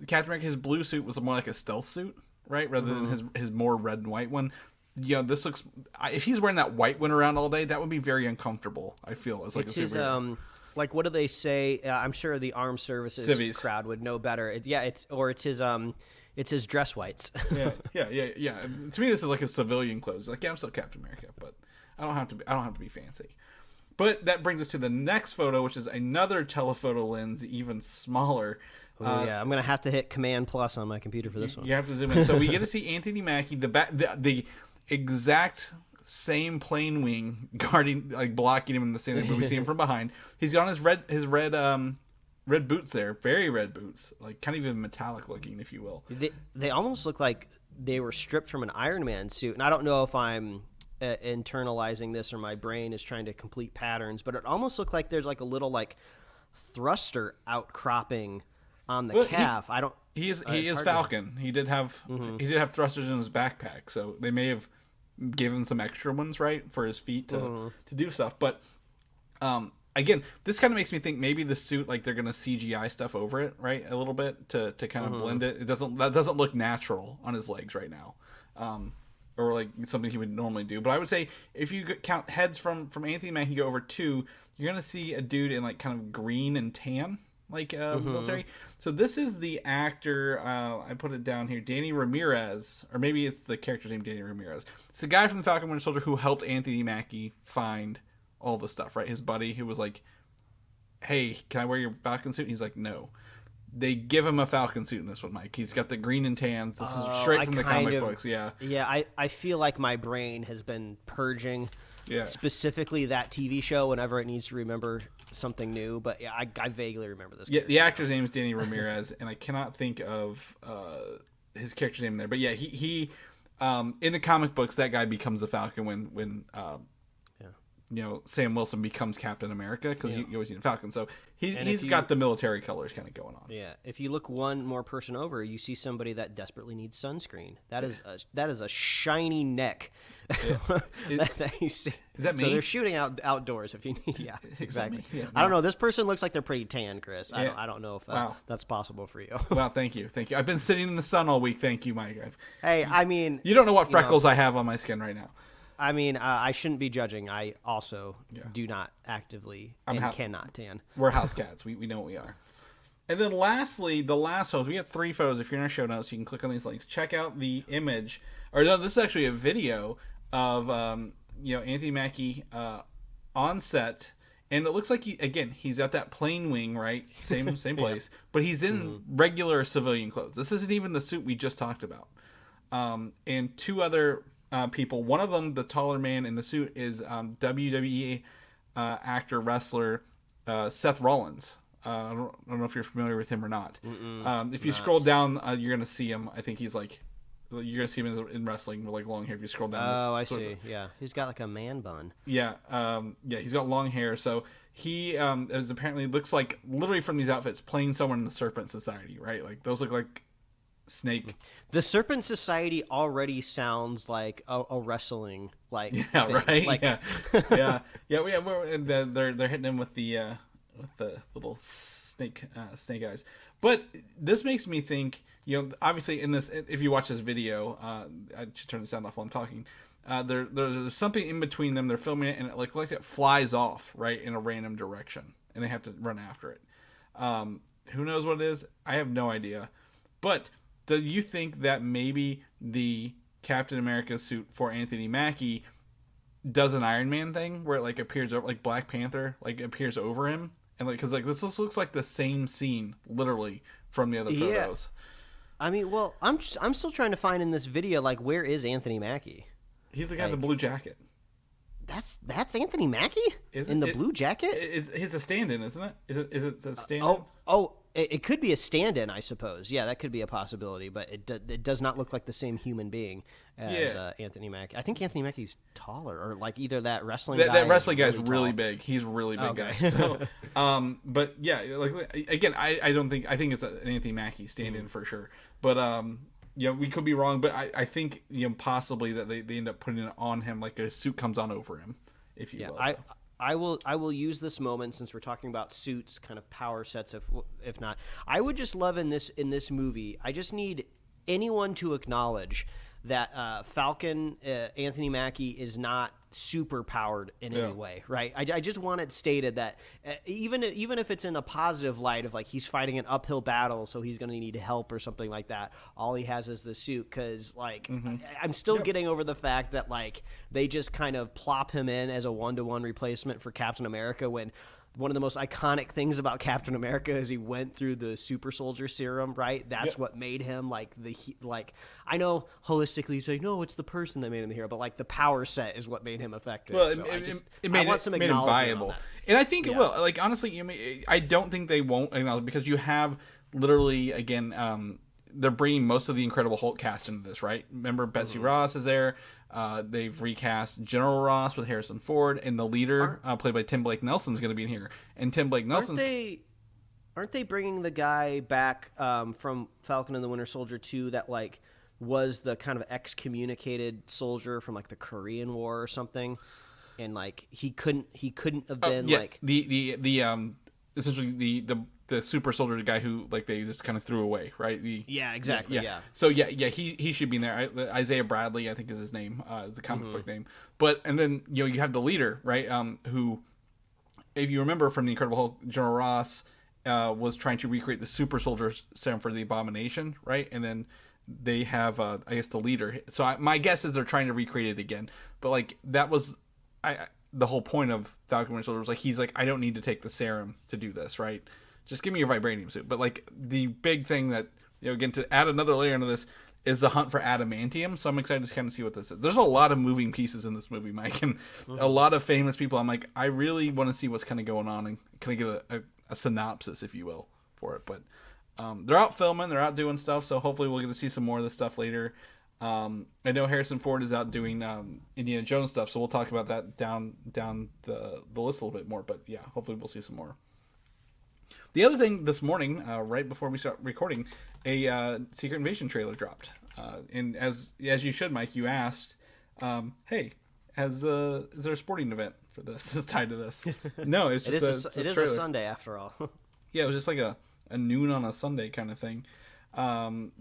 Captain America, his blue suit was more like a stealth suit, right, rather than his more red and white one. This looks, if he's wearing that white one around all day, that would be very uncomfortable, I feel, as like it's a superhero. his like, what do they say? I'm sure the armed services crowd would know better. It's his dress whites. yeah. To me, this is like his civilian clothes. Like, I'm still Captain America, but I don't have to be fancy. But that brings us to the next photo, which is another telephoto lens, even smaller. I'm gonna have to hit Command Plus on my computer for this one. You have to zoom in. So we get to see Anthony Mackie, the exact same plane wing guarding, like blocking him in the same thing, but we see him from behind. He's on his red boots there, very red boots, like kind of even metallic looking, if you will. They almost look like they were stripped from an Iron Man suit, and I don't know if I'm internalizing this or my brain is trying to complete patterns, but it almost looked like there's like a little like thruster outcropping on the calf. He is Falcon. He did have thrusters in his backpack, so they may have given some extra ones, right, for his feet to do stuff. But again, this kind of makes me think maybe the suit, like they're gonna CGI stuff over it, right, a little bit to kind of blend it. That doesn't look natural on his legs right now, or like something he would normally do. But I would say if you count heads from Anthony Mackie go over 2, you're gonna see a dude in like kind of green and tan, like military. So this is the actor, I put it down here, Danny Ramirez, or maybe it's the character's name, Danny Ramirez. It's the guy from the Falcon Winter Soldier who helped Anthony Mackie find all the stuff, right? His buddy who was like, hey, can I wear your Falcon suit? And he's like, no. They give him a Falcon suit in this one, Mike. He's got the green and tans. This is straight from the comic books, yeah. Yeah, I feel like my brain has been purging specifically that TV show whenever it needs to remember something new, but yeah, I vaguely remember this. Yeah, the actor's name is Danny Ramirez, and I cannot think of his character's name there. But yeah, he in the comic books, that guy becomes the Falcon when Sam Wilson becomes Captain America, because you always need a Falcon. So he's got the military colors kind of going on. Yeah, if you look one more person over, you see somebody that desperately needs sunscreen. That is a shiny neck. that you see. Is that me? So they're shooting outdoors if you need. Yeah, exactly. Yeah, I don't know. This person looks like they're pretty tan, Chris. I don't know if that's possible for you. Wow, thank you. I've been sitting in the sun all week. Thank you, Mike. Hey, I mean, you don't know what freckles I have on my skin right now. I mean, I shouldn't be judging. I also do not actively cannot tan. We're house cats. We know what we are. And then lastly, the last photos. We have 3 photos. If you're in our show notes, you can click on these links. Check out the image. Or no, this is actually a video of Anthony Mackie on set. And it looks like he's at that plane wing, right? Same place. But he's in regular civilian clothes. This isn't even the suit we just talked about. And 2 other people. One of them, the taller man in the suit, is WWE actor, wrestler Seth Rollins. I don't know if you're familiar with him or not. If you scroll down, you're going to see him. I think he's like, you're going to see him in wrestling with like long hair if you scroll down. Oh, I see. Yeah. He's got like a man bun. Yeah. He's got long hair. So he is apparently looks like, literally from these outfits, playing someone in the Serpent Society, right? Like those look like Snake. The Serpent Society already sounds like a wrestling thing. Right. Like... yeah. They're hitting him with the little snake eyes. But this makes me think, obviously in this, if you watch this video, I should turn the sound off while I'm talking. There's something in between them. They're filming it, and it it flies off right in a random direction, and they have to run after it. Who knows what it is? I have no idea. But do you think that maybe the Captain America suit for Anthony Mackie does an Iron Man thing where it appears over, like Black Panther appears over him, and because this looks like the same scene literally from the other photos. I mean, well, I'm still trying to find in this video where is Anthony Mackie? He's the guy in the blue jacket. That's Anthony Mackie in the blue jacket. It's a stand-in, isn't it? Is it a stand-in? It could be a stand-in, I suppose. Yeah, that could be a possibility, but it does not look like the same human being as Anthony Mackie. I think Anthony Mackie's taller, or like either that wrestling guy. That wrestling guy is really big. He's a really big guy. So, but yeah, like again, I think it's an Anthony Mackie stand-in for sure. But we could be wrong. But I think possibly that they end up putting it on him, like a suit comes on over him, if you will. I will use this moment, since we're talking about suits, kind of power sets. If not, I would just love in this movie. I just need anyone to acknowledge that Falcon, Anthony Mackie, is not super powered in any way, right? I just want it stated that even if it's in a positive light of like he's fighting an uphill battle, so he's going to need help or something like that, all he has is the suit, because like I'm still getting over the fact that like they just kind of plop him in as a 1-to-1 replacement for Captain America, when one of the most iconic things about Captain America is he went through the super soldier serum, right? That's what made him like I know holistically you say, no, it's the person that made him the hero, but like the power set is what made him effective. Well, so it made him viable. And I think it will. Like, honestly, I don't think they won't, because you have literally, again, they're bringing most of the Incredible Hulk cast into this, right? Remember, Betsy Ross is there. They've recast General Ross with Harrison Ford, and the leader, played by Tim Blake Nelson, is going to be in here. And Tim Blake Nelson, aren't they bringing the guy back from Falcon and the Winter Soldier 2 that like was the kind of excommunicated soldier from like the Korean War or something, and like he couldn't have been like the essentially the super soldier guy who like they just kind of threw away, right? Exactly. So he should be in there. Isaiah Bradley, I think is his name, is the comic book name. But and then you have the leader, right? Who, if you remember from the Incredible Hulk, General Ross was trying to recreate the super soldier serum for the Abomination, right? And then they have I guess the leader. So my guess is they're trying to recreate it again. But like that was the whole point of Falcon Winter Soldier was like he's like, I don't need to take the serum to do this, right? Just give me your vibranium suit. But like the big thing that again, to add another layer into this is the hunt for adamantium. So I'm excited to kind of see what this is. There's a lot of moving pieces in this movie, Mike, and a lot of famous people. I'm like, I really want to see what's kind of going on and kind of get a synopsis, if you will, for it. But they're out filming, they're out doing stuff. So hopefully we'll get to see some more of this stuff later. I know Harrison Ford is out doing Indiana Jones stuff, so we'll talk about that down the list a little bit more. But yeah, hopefully we'll see some more. The other thing this morning, right before we start recording, a Secret Invasion trailer dropped. And as you should, Mike, you asked, hey, is there a sporting event for this that's tied to this? No, it's just it is a Sunday after all. Yeah, it was just like a noon on a Sunday kind of thing.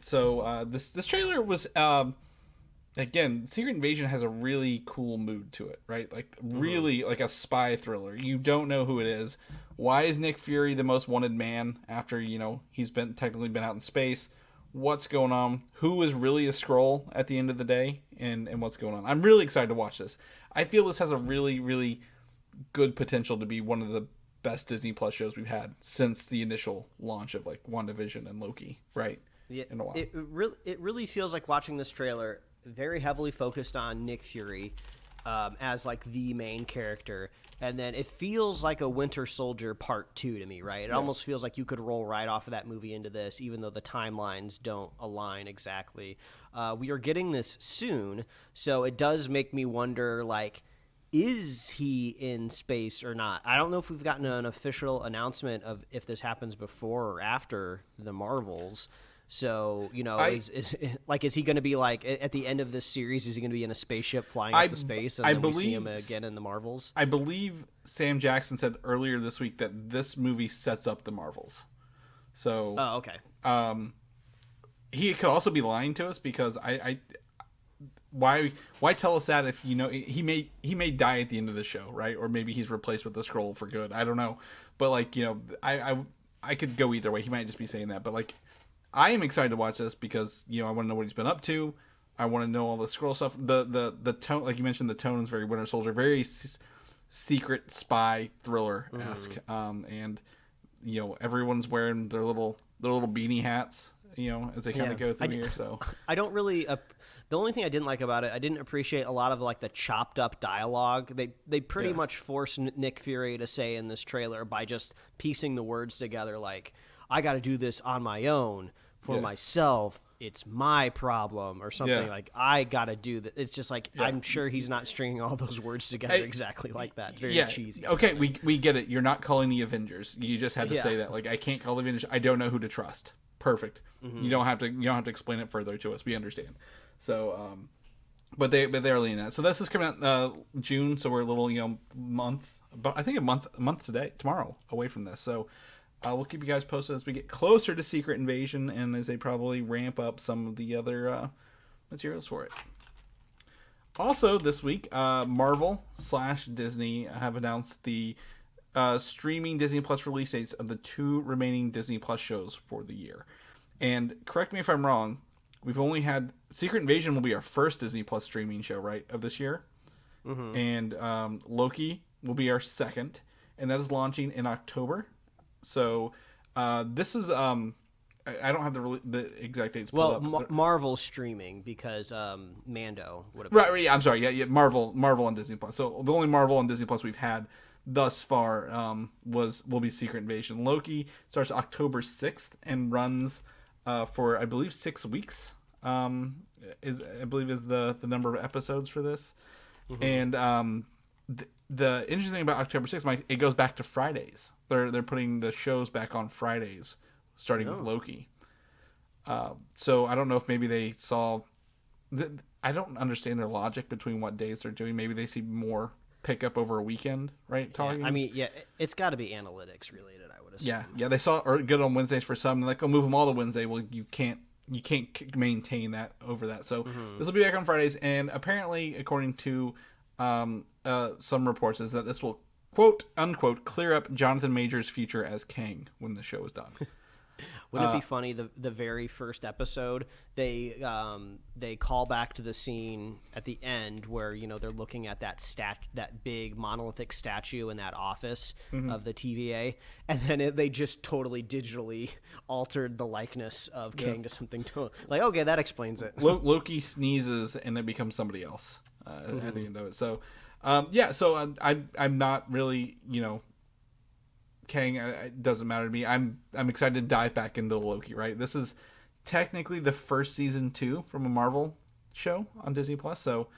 So this trailer was again, Secret Invasion has a really cool mood to it, right? Like really like a spy thriller. You don't know who it is. Why is Nick Fury the most wanted man after he's technically been out in space? What's going on? Who is really a Skrull at the end of the day? And what's going on? I'm really excited to watch this. I feel this has a really, really good potential to be one of the best Disney Plus shows we've had since the initial launch of like WandaVision and Loki, right? Yeah, in a while. It really feels like watching this trailer very heavily focused on Nick Fury as like the main character, and then it feels like a Winter Soldier Part 2 to me, right? It almost feels like you could roll right off of that movie into this, even though the timelines don't align exactly. We are getting this soon, so it does make me wonder, like, is he in space or not? I don't know if we've gotten an official announcement of if this happens before or after the Marvels. So, is he going to be like at the end of this series? Is he going to be in a spaceship flying up to space, and then we see him again in the Marvels? I believe Sam Jackson said earlier this week that this movie sets up the Marvels. So, okay. He could also be lying to us because why tell us that if he may die at the end of the show, right? Or maybe he's replaced with the Skrull for good. I don't know, but like I could go either way. He might just be saying that, but like. I am excited to watch this because I want to know what he's been up to. I want to know all the Skrull stuff. The tone, like you mentioned, the tone is very Winter Soldier, very secret spy thriller esque. And everyone's wearing their little beanie hats. As they kind of go through here. So I don't really. The only thing I didn't like about it, I didn't appreciate a lot of like the chopped up dialogue. They pretty much forced Nick Fury to say in this trailer by just piecing the words together, like, I got to do this on my own for myself. It's my problem or something like I got to do that. It's just like I'm sure he's not stringing all those words together exactly like that. Very cheesy. Okay, we get it. You're not calling the Avengers. You just had to say that. Like, I can't call the Avengers. I don't know who to trust. Perfect. You don't have to explain it further to us. We understand. So, but they're leaning that. So this is coming out June. So we're a little month, but I think a month tomorrow away from this. So. We'll keep you guys posted as we get closer to Secret Invasion and as they probably ramp up some of the other materials for it. Also, this week, Marvel/Disney have announced the streaming Disney Plus release dates of the 2 remaining Disney Plus shows for the year. And correct me if I'm wrong, we've only had Secret Invasion will be our first Disney Plus streaming show, right, of this year. And Loki will be our second, and that is launching in October. So this is I don't have the exact dates pulled up. Marvel streaming because Mando would have right. Yeah, I'm sorry. Yeah. Marvel on Disney Plus. So the only Marvel on Disney Plus we've had thus far will be Secret Invasion. Loki starts October 6th and runs for I believe 6 weeks. I believe is the number of episodes for this, and the interesting thing about October 6th, it goes back to Fridays. They're putting the shows back on Fridays, starting with Loki. So I don't know if maybe they saw. I don't understand their logic between what days they're doing. Maybe they see more pickup over a weekend, right? It's got to be analytics related, I would assume. Yeah. They saw or good on Wednesdays for some. Like, move them all to Wednesday. Well, you can't maintain that over that. So this will be back on Fridays, and apparently, according to some reports, is that this will quote unquote clear up Jonathan Majors' future as Kang when the show is done. Wouldn't it be funny, the very first episode they call back to the scene at the end where they're looking at that big monolithic statue in that office of the TVA, and then they just totally digitally altered the likeness of Kang to something like, okay, that explains it. Loki sneezes and it becomes somebody else at the end of it. So I'm not really Kang, it doesn't matter to me. I'm excited to dive back into Loki, right? This is technically the first season 2 from a Marvel show on Disney Plus, so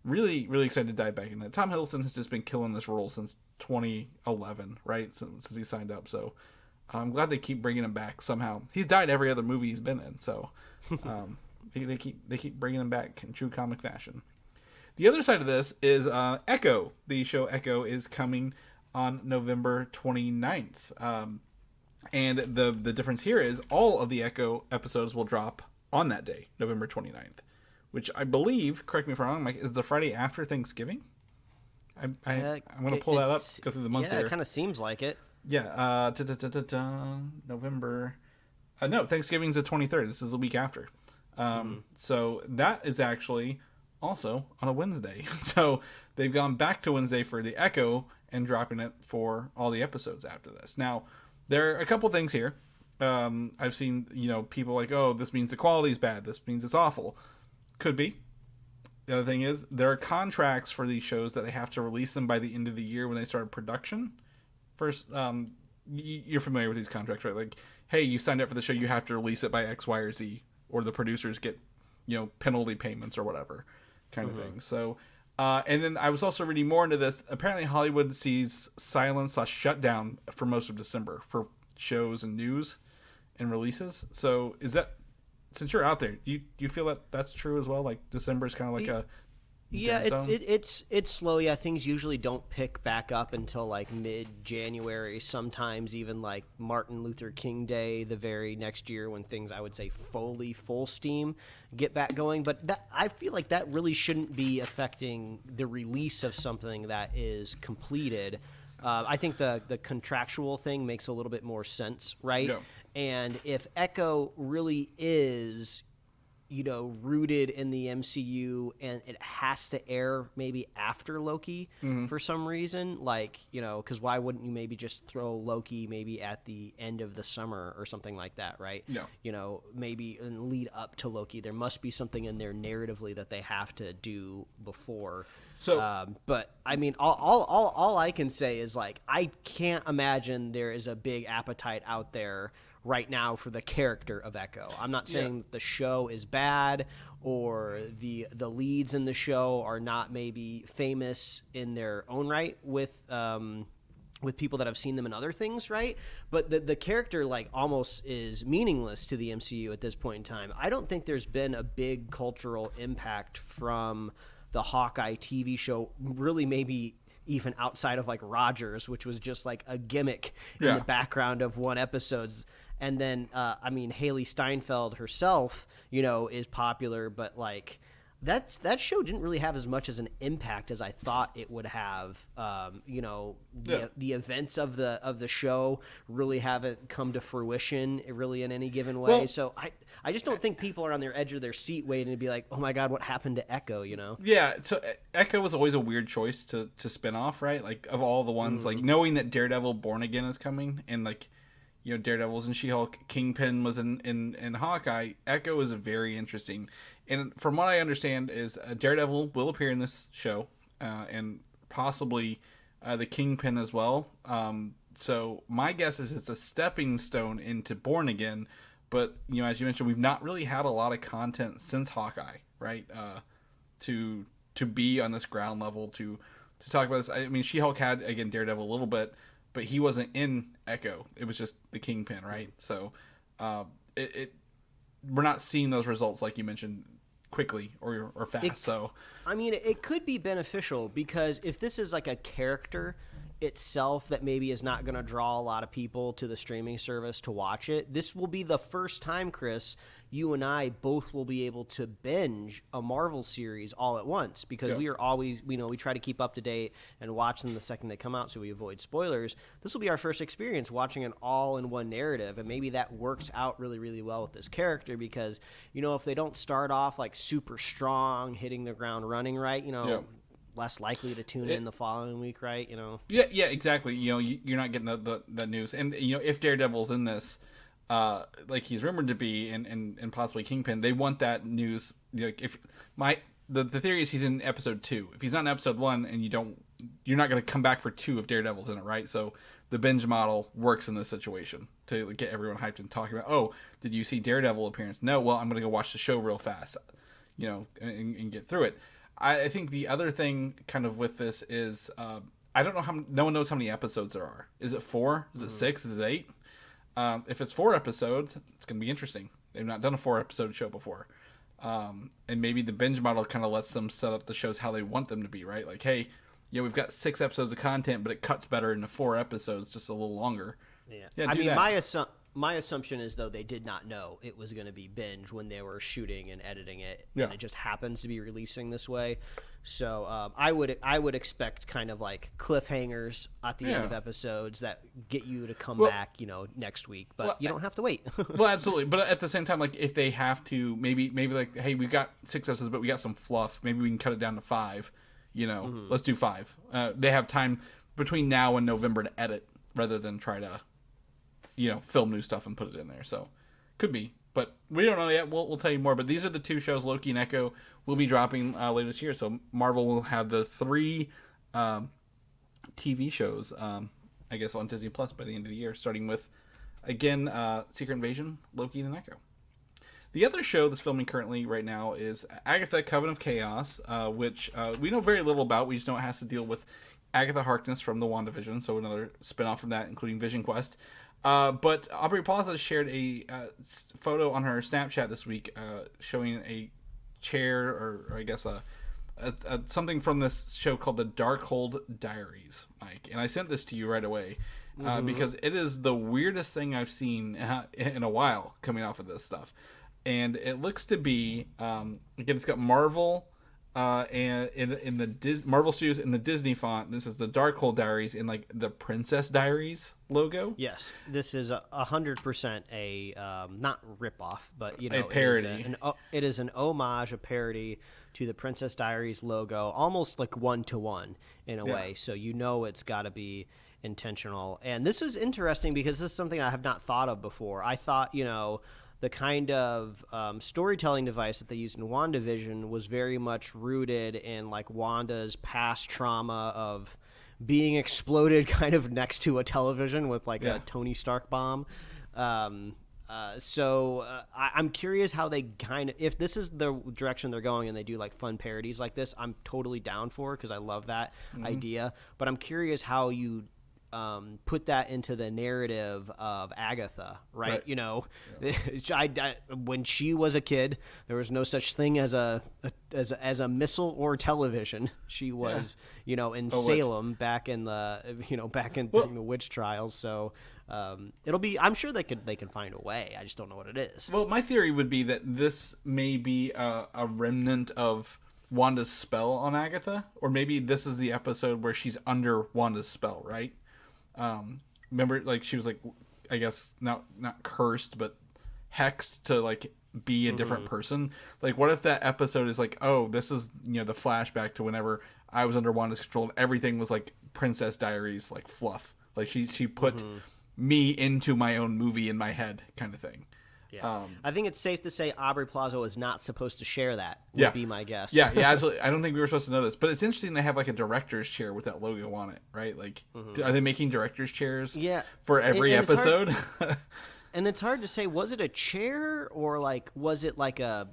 really, really excited to dive back in that. Tom Hiddleston has just been killing this role since 2011, right? Since he signed up, so I'm glad they keep bringing him back somehow. He's died every other movie he's been in, so they keep bringing him back in true comic fashion. The other side of this is Echo. The show Echo is coming on November 29th. And the difference here is all of the Echo episodes will drop on that day, November 29th, which I believe, correct me if I'm wrong, Mike, is the Friday after Thanksgiving. I'm going to pull that up, go through the months here. Yeah, it kind of seems like it. Yeah, November. No, Thanksgiving's the 23rd. This is the week after. So that is actually also on a Wednesday. So they've gone back to Wednesday for the Echo and dropping it for all the episodes after this. Now, there are a couple things here. I've seen, people like, oh, this means the quality's bad. This means it's awful. Could be. The other thing is there are contracts for these shows that they have to release them by the end of the year when they start production. First, you're familiar with these contracts, right? Like, hey, you signed up for the show, you have to release it by X, Y, or Z, or the producers get, penalty payments or whatever kind of thing. So, and then I was also reading more into this. Apparently, Hollywood sees silence/shutdown for most of December for shows and news and releases. So, is that, since you're out there, do you feel that that's true as well? Like, December is kind of like a it's slow. Yeah, things usually don't pick back up until like mid-January. Sometimes even like Martin Luther King Day, the very next year, when things, I would say, full steam get back going. But that, I feel like that really shouldn't be affecting the release of something that is completed. I think the contractual thing makes a little bit more sense, right? Yeah. And if Echo really is rooted in the MCU, and it has to air maybe after Loki for some reason. Like, because why wouldn't you maybe just throw Loki maybe at the end of the summer or something like that, right? No. Maybe and lead up to Loki. There must be something in there narratively that they have to do before. So, but I mean, all I can say is, like, I can't imagine there is a big appetite out there right now for the character of Echo. I'm not saying that the show is bad or the leads in the show are not maybe famous in their own right with people that have seen them in other things, right? But the character, like, almost is meaningless to the MCU at this point in time. I don't think there's been a big cultural impact from the Hawkeye TV show, really, maybe even outside of, like, Rogers, which was just like a gimmick in the background of one episode's. And then, I mean, Haley Steinfeld herself, is popular, but, like, that show didn't really have as much as an impact as I thought it would have. The events of the show really haven't come to fruition really in any given way. Well, so I just don't think people are on their edge of their seat waiting to be like, oh my God, what happened to Echo? Yeah. So Echo was always a weird choice to spin off, right? Like, of all the ones, like, knowing that Daredevil Born Again is coming, and, like, Daredevil's in She-Hulk, Kingpin was in Hawkeye. Echo is very interesting, and from what I understand is Daredevil will appear in this show, and possibly the Kingpin as well. So my guess is it's a stepping stone into Born Again, but as you mentioned, we've not really had a lot of content since Hawkeye, right? To be on this ground level to talk about this. I mean, She-Hulk had, again, Daredevil a little bit, but he wasn't in Echo. It was just the Kingpin, right? So we're not seeing those results, like you mentioned, quickly or fast. I mean, it could be beneficial, because if this is like a character itself that maybe is not going to draw a lot of people to the streaming service to watch it, this will be the first time, Chris, you and I both will be able to binge a Marvel series all at once, because we are always, we try to keep up to date and watch them the second they come out so we avoid spoilers. This will be our first experience watching an all-in-one narrative, and maybe that works out really, really well with this character, because, if they don't start off like super strong, hitting the ground running, right, less likely to tune in the following week, right? Yeah, exactly. You're not getting the news, and if Daredevil's in this, like he's rumored to be, and possibly Kingpin, they want that news. If the theory is he's in episode 2. If he's not in episode 1, and you're not going to come back for 2 if Daredevil's in it, right? So the binge model works in this situation to get everyone hyped and talking about, oh, did you see Daredevil appearance? No, well, I'm going to go watch the show real fast, and get through it. I think the other thing kind of with this is, I don't know no one knows how many episodes there are. Is it 4? Is it 6? Is it 8? If it's 4 episodes, it's going to be interesting. They've not done a 4-episode show before. And maybe the binge model kind of lets them set up the shows how they want them to be, right? Like, hey, we've got 6 episodes of content, but it cuts better into 4 episodes, just a little longer. Yeah, I mean, my assumption is, though, they did not know it was going to be binge when they were shooting and editing it, and it just happens to be releasing this way. So I would expect kind of like cliffhangers at the end of episodes that get you to come back, next week. But you don't have to wait. Well, absolutely. But at the same time, like, if they have to, maybe like, hey, we've got 6 episodes, but we got some fluff. Maybe we can cut it down to 5. Let's do 5. They have time between now and November to edit, rather than try to, film new stuff and put it in there. So could be, but we don't know yet. We'll tell you more. But these are the 2 shows Loki and Echo will be dropping later this year. So Marvel will have the 3 TV shows, I guess, on Disney Plus by the end of the year, starting with, again, Secret Invasion, Loki, and Echo. The other show that's filming currently right now is Agatha, Coven of Chaos, which we know very little about. We just know it has to deal with Agatha Harkness from the WandaVision, so another spinoff from that, including Vision Quest. But Aubrey Plaza shared a photo on her Snapchat this week showing a chair, or I guess a something from this show called the Darkhold Diaries, Mike. And I sent this to you right away because it is the weirdest thing I've seen in a while coming off of this stuff. And it looks to be, again, it's got Marvel and in the Marvel Studios in the Disney font. This is the Darkhold Diaries in like the Princess Diaries logo. Yes, this is 100% a not ripoff, but a parody. It is an homage, a parody to the Princess Diaries logo, almost like 1-to-1 in a way. So it's got to be intentional. And this is interesting because this is something I have not thought of before. I thought the kind of storytelling device that they used in WandaVision was very much rooted in like Wanda's past trauma of being exploded kind of next to a television with like a Tony Stark bomb. So I'm curious how they if this is the direction they're going and they do like fun parodies like this, I'm totally down for because I love that idea. But I'm curious how you put that into the narrative of Agatha, right? When she was a kid, there was no such thing as a missile or television. She was, in Salem back in the, during the witch trials. So I'm sure they can find a way. I just don't know what it is. Well, my theory would be that this may be a remnant of Wanda's spell on Agatha, or maybe this is the episode where she's under Wanda's spell, right? Remember, like she was like, I guess not cursed, but hexed to like be a different person. Like, what if that episode is like, oh, this is the flashback to whenever I was under Wanda's control and everything was like Princess Diaries, like fluff. Like she put me into my own movie in my head, kind of thing. Yeah, I think it's safe to say Aubrey Plaza is not supposed to share that. Would be my guess. Yeah, absolutely. I don't think we were supposed to know this, but it's interesting they have like a director's chair with that logo on it, right? Like, are they making director's chairs? For every episode. And it's hard to say. Was it a chair or like was it like a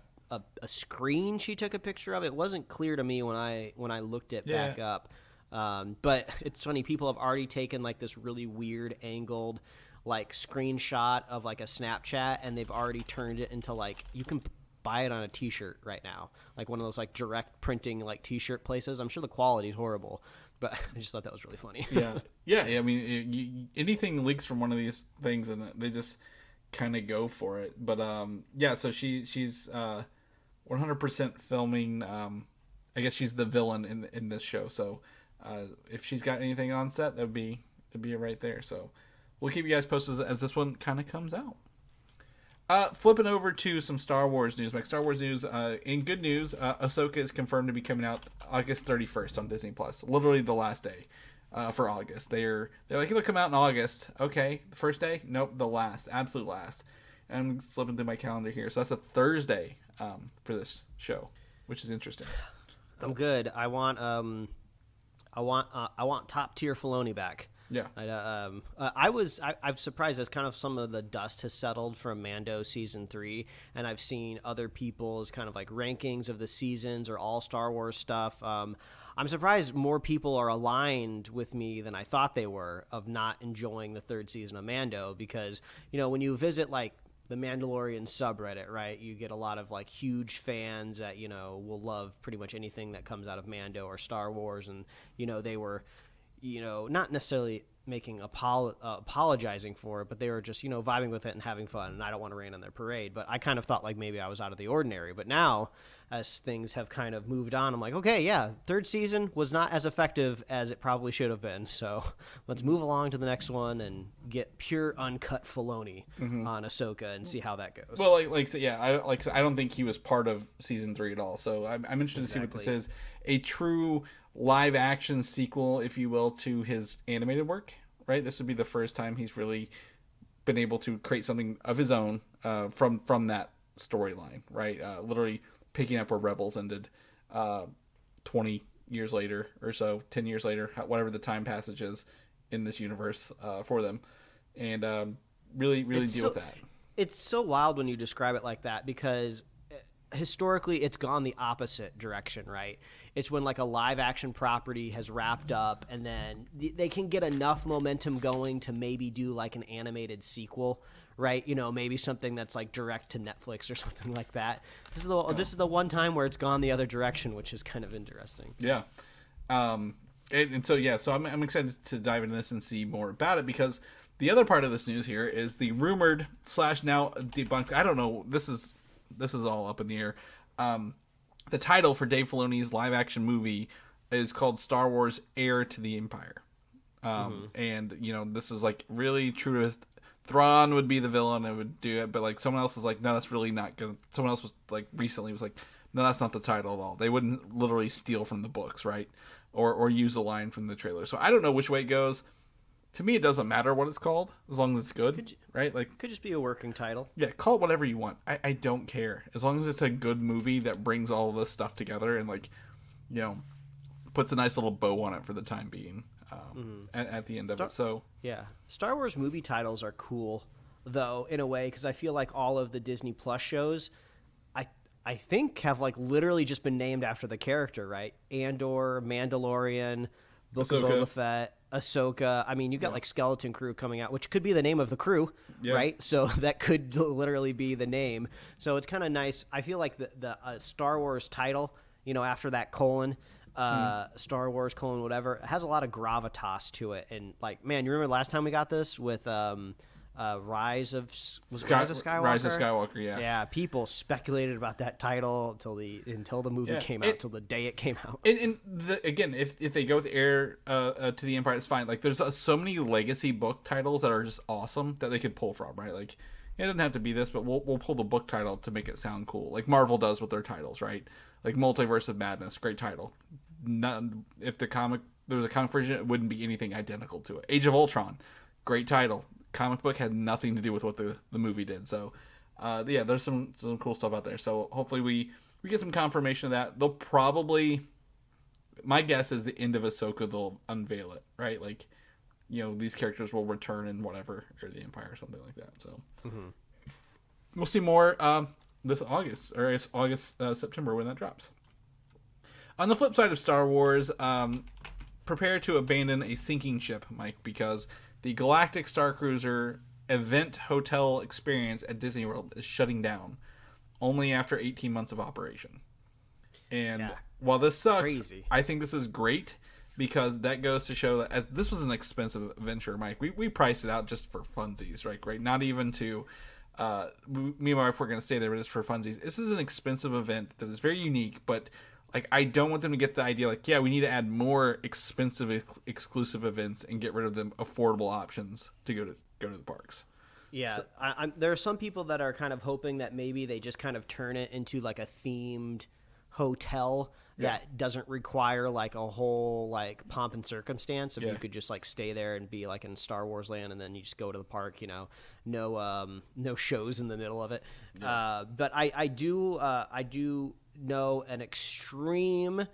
screen she took a picture of? It wasn't clear to me when I looked it back up. But it's funny. People have already taken like this really weird angled like screenshot of like a Snapchat, and they've already turned it into like you can buy it on a t-shirt right now, like one of those like direct printing like t-shirt places. I'm sure the quality is horrible, but I just thought that was really funny. yeah. I mean, anything leaks from one of these things and they just kind of go for it. But so she's 100% filming. I guess she's the villain in this show, so if she's got anything on set, that'd be right there. So we'll keep you guys posted as this one kind of comes out. Flipping over to some Star Wars news. Star Wars news. In good news, Ahsoka is confirmed to be coming out August 31st on Disney Plus. Literally the last day for August. They're like, it'll come out in August. Okay, the first day? Nope, the last, absolute last. And I'm slipping through my calendar here, so that's a Thursday for this show, which is interesting. I'm good. I want top tier Filoni back. Yeah. I'm surprised as kind of some of the dust has settled from Mando season 3, and I've seen other people's kind of like rankings of the seasons or all Star Wars stuff. I'm surprised more people are aligned with me than I thought they were of not enjoying the third season of Mando, because when you visit like the Mandalorian subreddit, right, you get a lot of like huge fans that will love pretty much anything that comes out of Mando or Star Wars, and they were not necessarily making apologizing for it, but they were just vibing with it and having fun, and I don't want to rain on their parade. But I kind of thought like maybe I was out of the ordinary. But now, as things have kind of moved on, I'm like, okay, yeah, third season was not as effective as it probably should have been, so let's move along to the next one and get pure uncut Filoni on Ahsoka and see how that goes. Well, I don't think he was part of season 3 at all, so I'm interested to see what this is. A true live action sequel, if you will, to his animated work, right? This would be the first time he's really been able to create something of his own from that storyline, right? Literally picking up where Rebels ended 20 years later or so, 10 years later, whatever the time passage is in this universe for them, and really deal with that. It's so wild when you describe it like that, because historically it's gone the opposite direction, right? It's when like a live action property has wrapped up and then they can get enough momentum going to maybe do like an animated sequel, right? Maybe something that's like direct to Netflix or something like that. This is the one time where it's gone the other direction, which is kind of interesting. Yeah. So I'm excited to dive into this and see more about it, because the other part of this news here is the rumored / now debunked. I don't know. This is all up in the air. the title for Dave Filoni's live action movie is called Star Wars: Heir to the Empire. And this is like really true to Thrawn would be the villain and would do it, but like someone else is like, no, that's really not good. Someone else was like recently was like, no, that's not the title at all. They wouldn't literally steal from the books, right? Or use a line from the trailer. So I don't know which way it goes. To me, it doesn't matter what it's called as long as it's good, right? Like, could just be a working title. Yeah, call it whatever you want. I don't care as long as it's a good movie that brings all of this stuff together and like, puts a nice little bow on it for the time being. At the end of it. So yeah, Star Wars movie titles are cool though in a way, because I feel like all of the Disney Plus shows I think have like literally just been named after the character, right? Andor, Mandalorian, Book of Boba Fett, Ahsoka. I mean, you got like Skeleton Crew coming out, which could be the name of the crew, right? So that could literally be the name. So it's kind of nice. I feel like the Star Wars title, after that colon, Star Wars colon whatever, it has a lot of gravitas to it. And like, man, you remember last time we got this with Rise of Skywalker? Rise of Skywalker, yeah. Yeah, people speculated about that title until the movie came out, till the day it came out. And again, if they go with Heir to the Empire, it's fine. Like, there's so many legacy book titles that are just awesome that they could pull from, right? Like, it doesn't have to be this, but we'll pull the book title to make it sound cool, like Marvel does with their titles, right? Like Multiverse of Madness, great title. If there was a comic version, it wouldn't be anything identical to it. Age of Ultron, great title. Comic book had nothing to do with what the movie did. So, there's some cool stuff out there. So hopefully we get some confirmation of that. They'll probably, my guess is the end of Ahsoka, they'll unveil it, right? Like, these characters will return in whatever, or the Empire or something like that. So we'll see more this August, or it's September when that drops. On the flip side of Star Wars, prepare to abandon a sinking ship, Mike, because the Galactic Star Cruiser event hotel experience at Disney World is shutting down only after 18 months of operation. And while this sucks, crazy. I think this is great because that goes to show that this was an expensive venture, Mike. We priced it out just for funsies, right? Not even to... me and my wife were going to stay there just for funsies. This is an expensive event that is very unique, but... like, I don't want them to get the idea, like, we need to add more expensive, exclusive events and get rid of the affordable options to go to the parks. Yeah, so, there are some people that are kind of hoping that maybe they just kind of turn it into, like, a themed hotel that doesn't require, like, a whole, like, pomp and circumstance. If you could just, like, stay there and be, like, in Star Wars land, and then you just go to the park, no shows in the middle of it. But I do know an extreme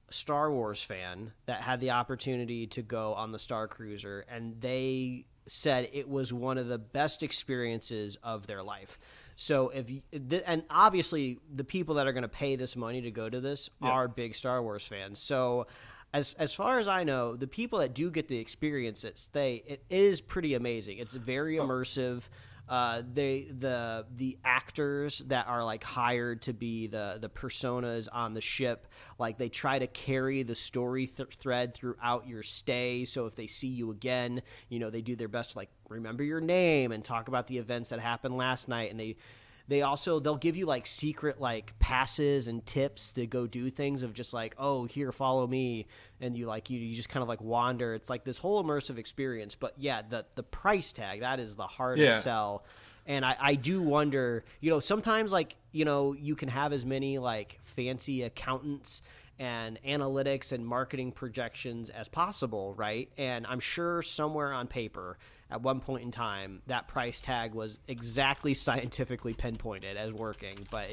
Star Wars fan that had the opportunity to go on the Star Cruiser, and they said it was one of the best experiences of their life. So and obviously the people that are going to pay this money to go to this are big Star Wars fans. So as far as I know, the people that do get the experience it is pretty amazing. It's very immersive. The actors that are like hired to be the personas on the ship, like they try to carry the story thread throughout your stay. So if they see you again, they do their best to like remember your name and talk about the events that happened last night. And they'll give you like secret like passes and tips to go do things of just like, oh, here, follow me. And you just kind of like wander. It's like this whole immersive experience. But yeah, the price tag, that is the hardest sell. And I do wonder, sometimes like, you can have as many like fancy accountants and analytics and marketing projections as possible, right? And I'm sure somewhere on paper at one point in time that price tag was exactly scientifically pinpointed as working, but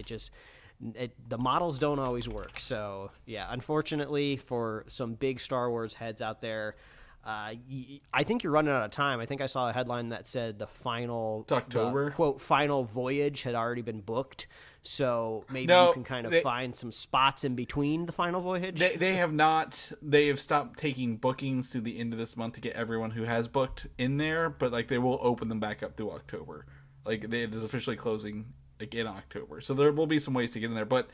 the models don't always work. So yeah, unfortunately for some big Star Wars heads out there, I think you're running out of time. I think I saw a headline that said the October quote final voyage had already been booked. So maybe you can kind of find some spots in between the final voyage. They have not. They have stopped taking bookings to the end of this month to get everyone who has booked in there. But like they will open them back up through October. Like it is officially closing like in October. So there will be some ways to get in there. But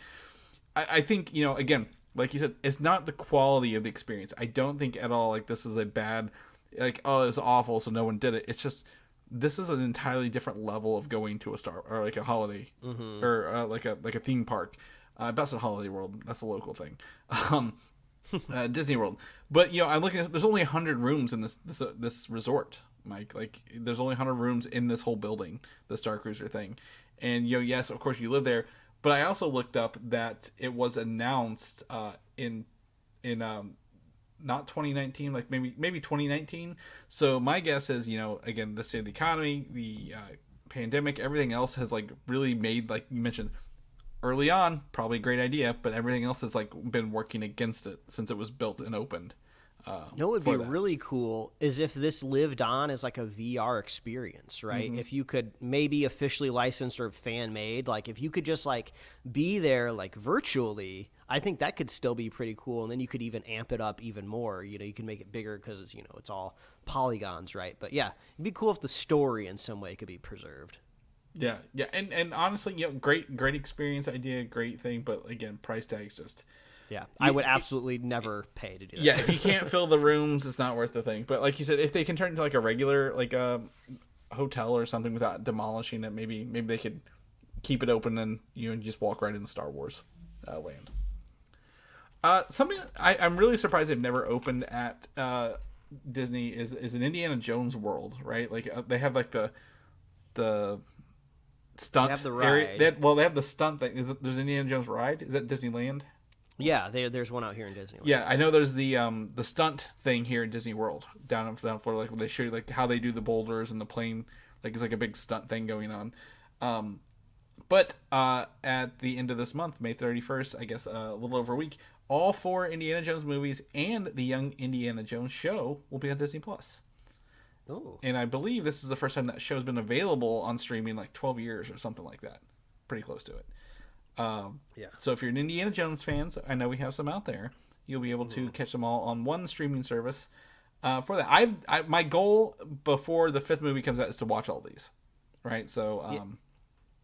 I think again, like you said, it's not the quality of the experience. I don't think at all like this is a bad, like, oh, it's awful, so no one did it. It's just this is an entirely different level of going to a or like a holiday or like a theme park. That's at Holiday World. That's a local thing. Disney World. But I'm looking at, there's only 100 rooms in this resort, Mike. Like, there's only 100 rooms in this whole building, the Star Cruiser thing. And yes, of course you live there. But I also looked up that it was announced in not 2019, like maybe 2019. So my guess is, again, the state of the economy, the pandemic, everything else has like really made, like you mentioned early on, probably a great idea, but everything else has like been working against it since it was built and opened. What would be really cool is if this lived on as like a VR experience, right? If you could maybe officially licensed or fan made, like if you could just like be there like virtually, I think that could still be pretty cool. And then you could even amp it up even more. You can make it bigger because it's, it's all polygons, right? But yeah, it'd be cool if the story in some way could be preserved. Yeah. And honestly, great experience idea, great thing, but again, price tag's just... Yeah, I would absolutely never pay to do that. Yeah, if you can't fill the rooms, it's not worth the thing. But like you said, if they can turn it into like a regular, like a hotel or something without demolishing it, maybe they could keep it open and you just walk right into Star Wars land. Something I'm really surprised they've never opened at Disney is an Indiana Jones world, right? Like they have like the stunt. They have the ride. They have the stunt thing. There's an Indiana Jones ride. Is that Disneyland? Yeah, there's one out here in Disney. Yeah, I know there's the stunt thing here in Disney World down in Florida, like where they show you like how they do the boulders and the plane, like it's like a big stunt thing going on. But at the end of this month, May 31st, I guess a little over a week, all 4 Indiana Jones movies and the Young Indiana Jones show will be on Disney Plus. Oh. And I believe this is the first time that show's been available on streaming, like 12 years or something like that. Pretty close to it. Yeah. So if you're an Indiana Jones fans, I know we have some out there. You'll be able to catch them all on one streaming service. For that, my goal before the 5th movie comes out is to watch all these, right? So,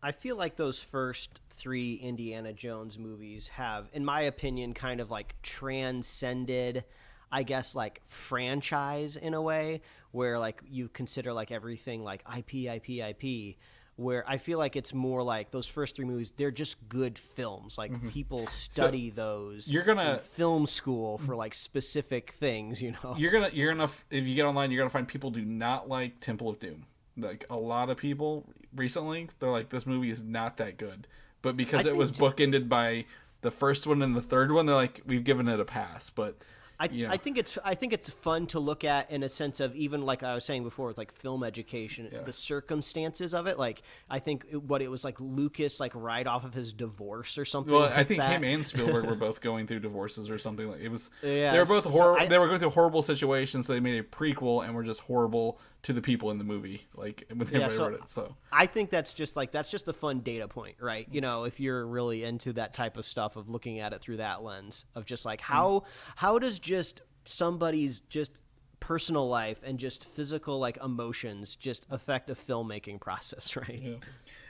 I feel like those first 3 Indiana Jones movies have, in my opinion, kind of like transcended, I guess, like franchise in a way where like you consider like everything like IP. Where I feel like it's more like those first 3 movies, they're just good films. Like people study those. You're gonna in film school for like specific things, You're gonna if you get online, you're gonna find people do not like Temple of Doom. Like a lot of people recently, they're like, this movie is not that good. But because it was bookended by the first one and the third one, they're like, we've given it a pass. But I think it's fun to look at in a sense of, even like I was saying before with like film education, the circumstances of it. Like I think it was like Lucas like right off of his divorce or something. Well, like I think that. him and Spielberg were both going through divorces or something. Like it was. Yeah, they were both horrible. They were going through horrible situations, so they made a prequel and were just horrible to the people in the movie. Like when they wrote it. So I think that's just a fun data point, right? If you're really into that type of stuff of looking at it through that lens of just like how does just somebody's just personal life and just physical like emotions just affect a filmmaking process, right?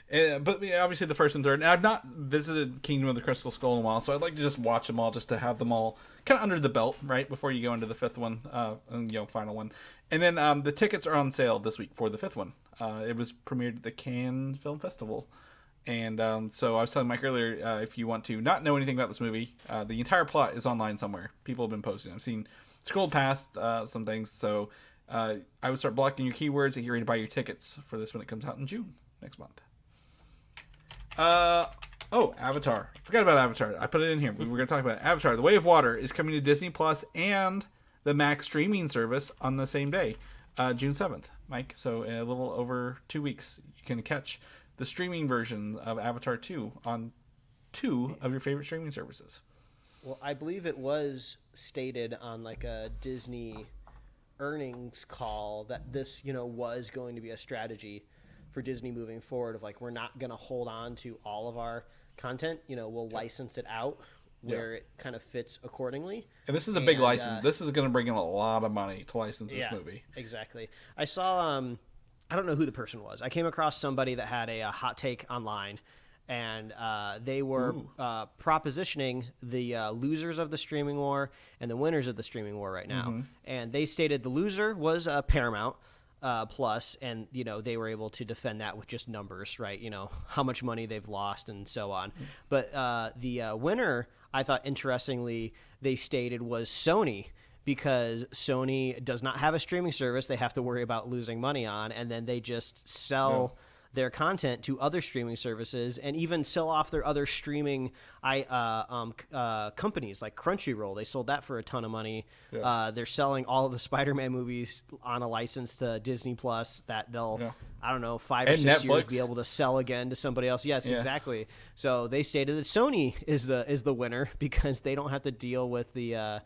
Yeah. But obviously the first and third, and I've not visited Kingdom of the Crystal Skull in a while, so I'd like to just watch them all just to have them all kind of under the belt, right, before you go into the 5th one, and final one. And then the tickets are on sale this week for the 5th one. It was premiered at the Cannes Film Festival. And so I was telling Mike earlier, if you want to not know anything about this movie, the entire plot is online somewhere. People have been posting. I've seen scrolled past some things. So I would start blocking your keywords and get ready to buy your tickets for this when it comes out in June next month. Avatar. Forgot about Avatar. I put it in here. We were going to talk about it. Avatar, The Way of Water is coming to Disney Plus and the Max streaming service on the same day, June 7th, Mike. So in a little over 2 weeks, you can catch the streaming version of Avatar 2 on 2 of your favorite streaming services. Well, I believe it was stated on like a Disney earnings call that this, was going to be a strategy for Disney moving forward of like, we're not going to hold on to all of our content, we'll license it out where it kind of fits accordingly. And this is a big license. This is going to bring in a lot of money to license this movie. Exactly. I saw, I don't know who the person was. I came across somebody that had a hot take online, and they were propositioning the losers of the streaming war and the winners of the streaming war right now. And they stated the loser was Paramount, Plus, and they were able to defend that with just numbers, right? How much money they've lost and so on. But the winner, I thought, interestingly, they stated was Sony, because Sony does not have a streaming service they have to worry about losing money on, and then they just sell their content to other streaming services, and even sell off their other streaming companies like Crunchyroll. They sold that for a ton of money. They're selling all of the Spider-Man movies on a license to Disney Plus that they'll, I don't know, 5 or 6 years be able to sell again to somebody else. Yes, exactly. So they stated that Sony is the winner because they don't have to deal with the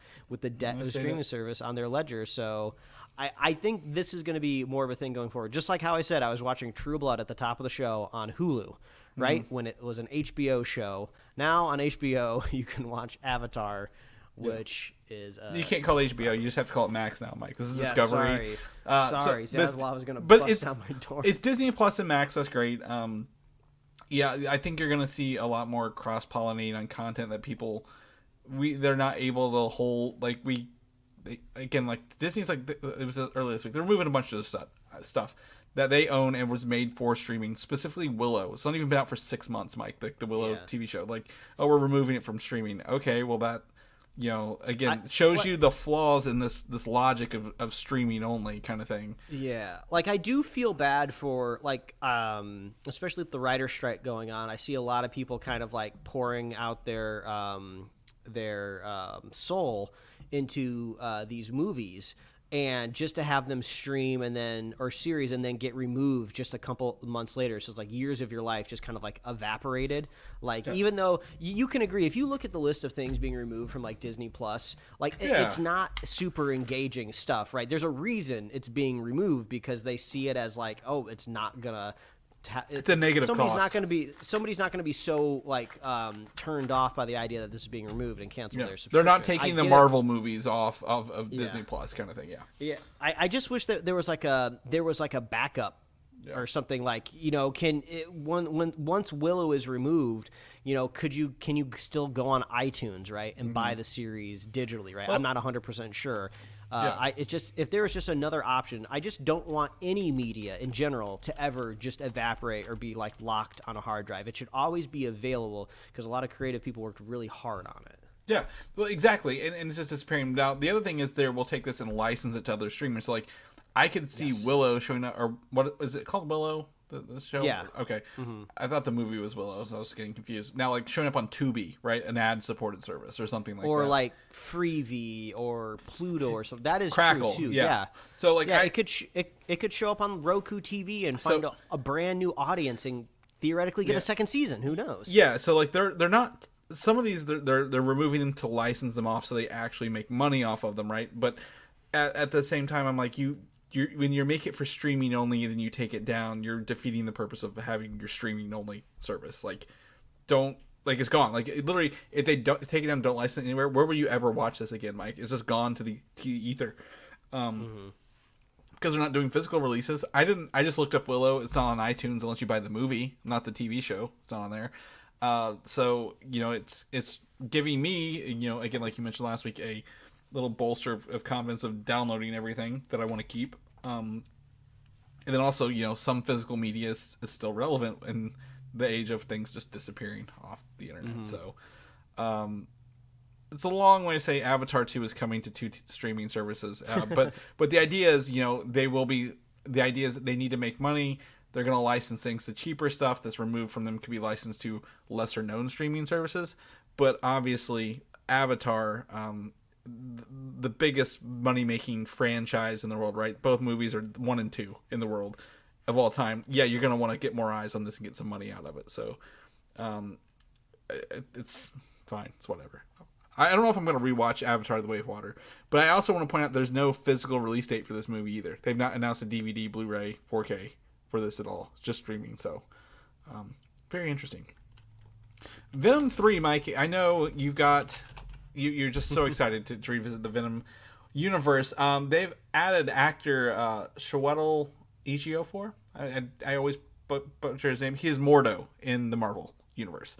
debt of the streaming service on their ledger. So I think this is going to be more of a thing going forward. Just like how I said, I was watching True Blood at the top of the show on Hulu, right? When it was an HBO show. Now on HBO, you can watch Avatar, which is... you can't call it HBO. You just have to call it Max now, Mike. This is Discovery. Sorry. Zaslav was going to bust down my door. It's Disney Plus and Max. That's great. I think you're going to see a lot more cross-pollinating on content that people... They're not able to hold... Disney's it was earlier this week. They're removing a bunch of stuff that they own and was made for streaming, specifically Willow. It's not even been out for 6 months, Mike. The Willow TV show. We're removing it from streaming. Okay, well that shows you the flaws in this logic of streaming only kind of thing. Yeah, I do feel bad for especially with the writer strike going on. I see a lot of people kind of pouring out their soul into these movies, and just to have them stream or series and then get removed just a couple months later. So it's years of your life just kind of evaporated. Even though you can agree, if you look at the list of things being removed from Disney Plus, it's not super engaging stuff, right? There's a reason it's being removed, because they see it as it's not gonna... It's a negative somebody's cost. Somebody's not going to be so turned off by the idea that this is being removed and cancel their subscription. They're not taking the Marvel movies off of Disney Plus kind of thing. I just wish that there was a backup or something once Willow is removed, can you still go on iTunes, right, and buy the series digitally, right? Well, I'm not 100% sure. It's just, if there was just another option, I just don't want any media in general to ever just evaporate or be locked on a hard drive. It should always be available, because a lot of creative people worked really hard on it. Yeah, well, exactly, and it's just disappearing. Now, the other thing is we'll take this and license it to other streamers. So, I could see Willow showing up, or what is it called, Willow? The show? Yeah. Okay. I thought the movie was Willow, so I was getting confused. Now, showing up on Tubi, right? An ad-supported service or something like that. Or, Freevee or Pluto or something. That is Crackle, true, too. Yeah. So, it could show up on Roku TV and find a brand new audience and theoretically get a second season. Who knows? Yeah, so, they're not... Some of these, they're removing them to license them off so they actually make money off of them, right? But at the same time, I'm when you make it for streaming only and then you take it down, you're defeating the purpose of having your streaming only service. It's gone. Literally, if they don't take it down, don't license it anywhere, where will you ever watch this again, Mike? It's just gone to the ether. Because they're not doing physical releases. I just looked up Willow. It's not on iTunes unless you buy the movie, not the TV show. It's not on there. So it's giving me, again, like you mentioned last week, a little bolster of confidence of downloading everything that I want to keep. And then also, some physical media is still relevant in the age of things just disappearing off the internet. So, it's a long way to say Avatar 2 is coming to 2 streaming services. But the idea is, the idea is that they need to make money. They're going to license things. The cheaper stuff that's removed from them could be licensed to lesser known streaming services. But obviously Avatar, the biggest money-making franchise in the world, right? Both movies are 1 and 2 in the world of all time. Yeah, you're going to want to get more eyes on this and get some money out of it. So, it's fine. It's whatever. I don't know if I'm going to rewatch Avatar: The Way of Water, but I also want to point out there's no physical release date for this movie either. They've not announced a DVD, Blu-ray, 4K for this at all. It's just streaming. So, very interesting. Venom 3, Mike. I know you've got... You're just so excited to revisit the Venom universe. They've added actor Chiwetel Ejiofor. I always butcher his name. He is Mordo in the Marvel universe.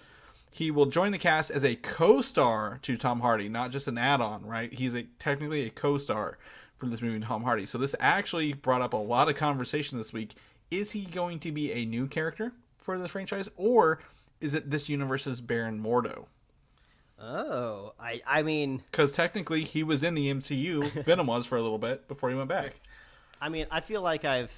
He will join the cast as a co-star to Tom Hardy, not just an add-on, right? He's technically a co-star for this movie, Tom Hardy. So this actually brought up a lot of conversation this week. Is he going to be a new character for the franchise, or is it this universe's Baron Mordo? Oh, I mean... Because technically he was in the MCU, Venom was for a little bit, before he went back. I mean, I feel like I've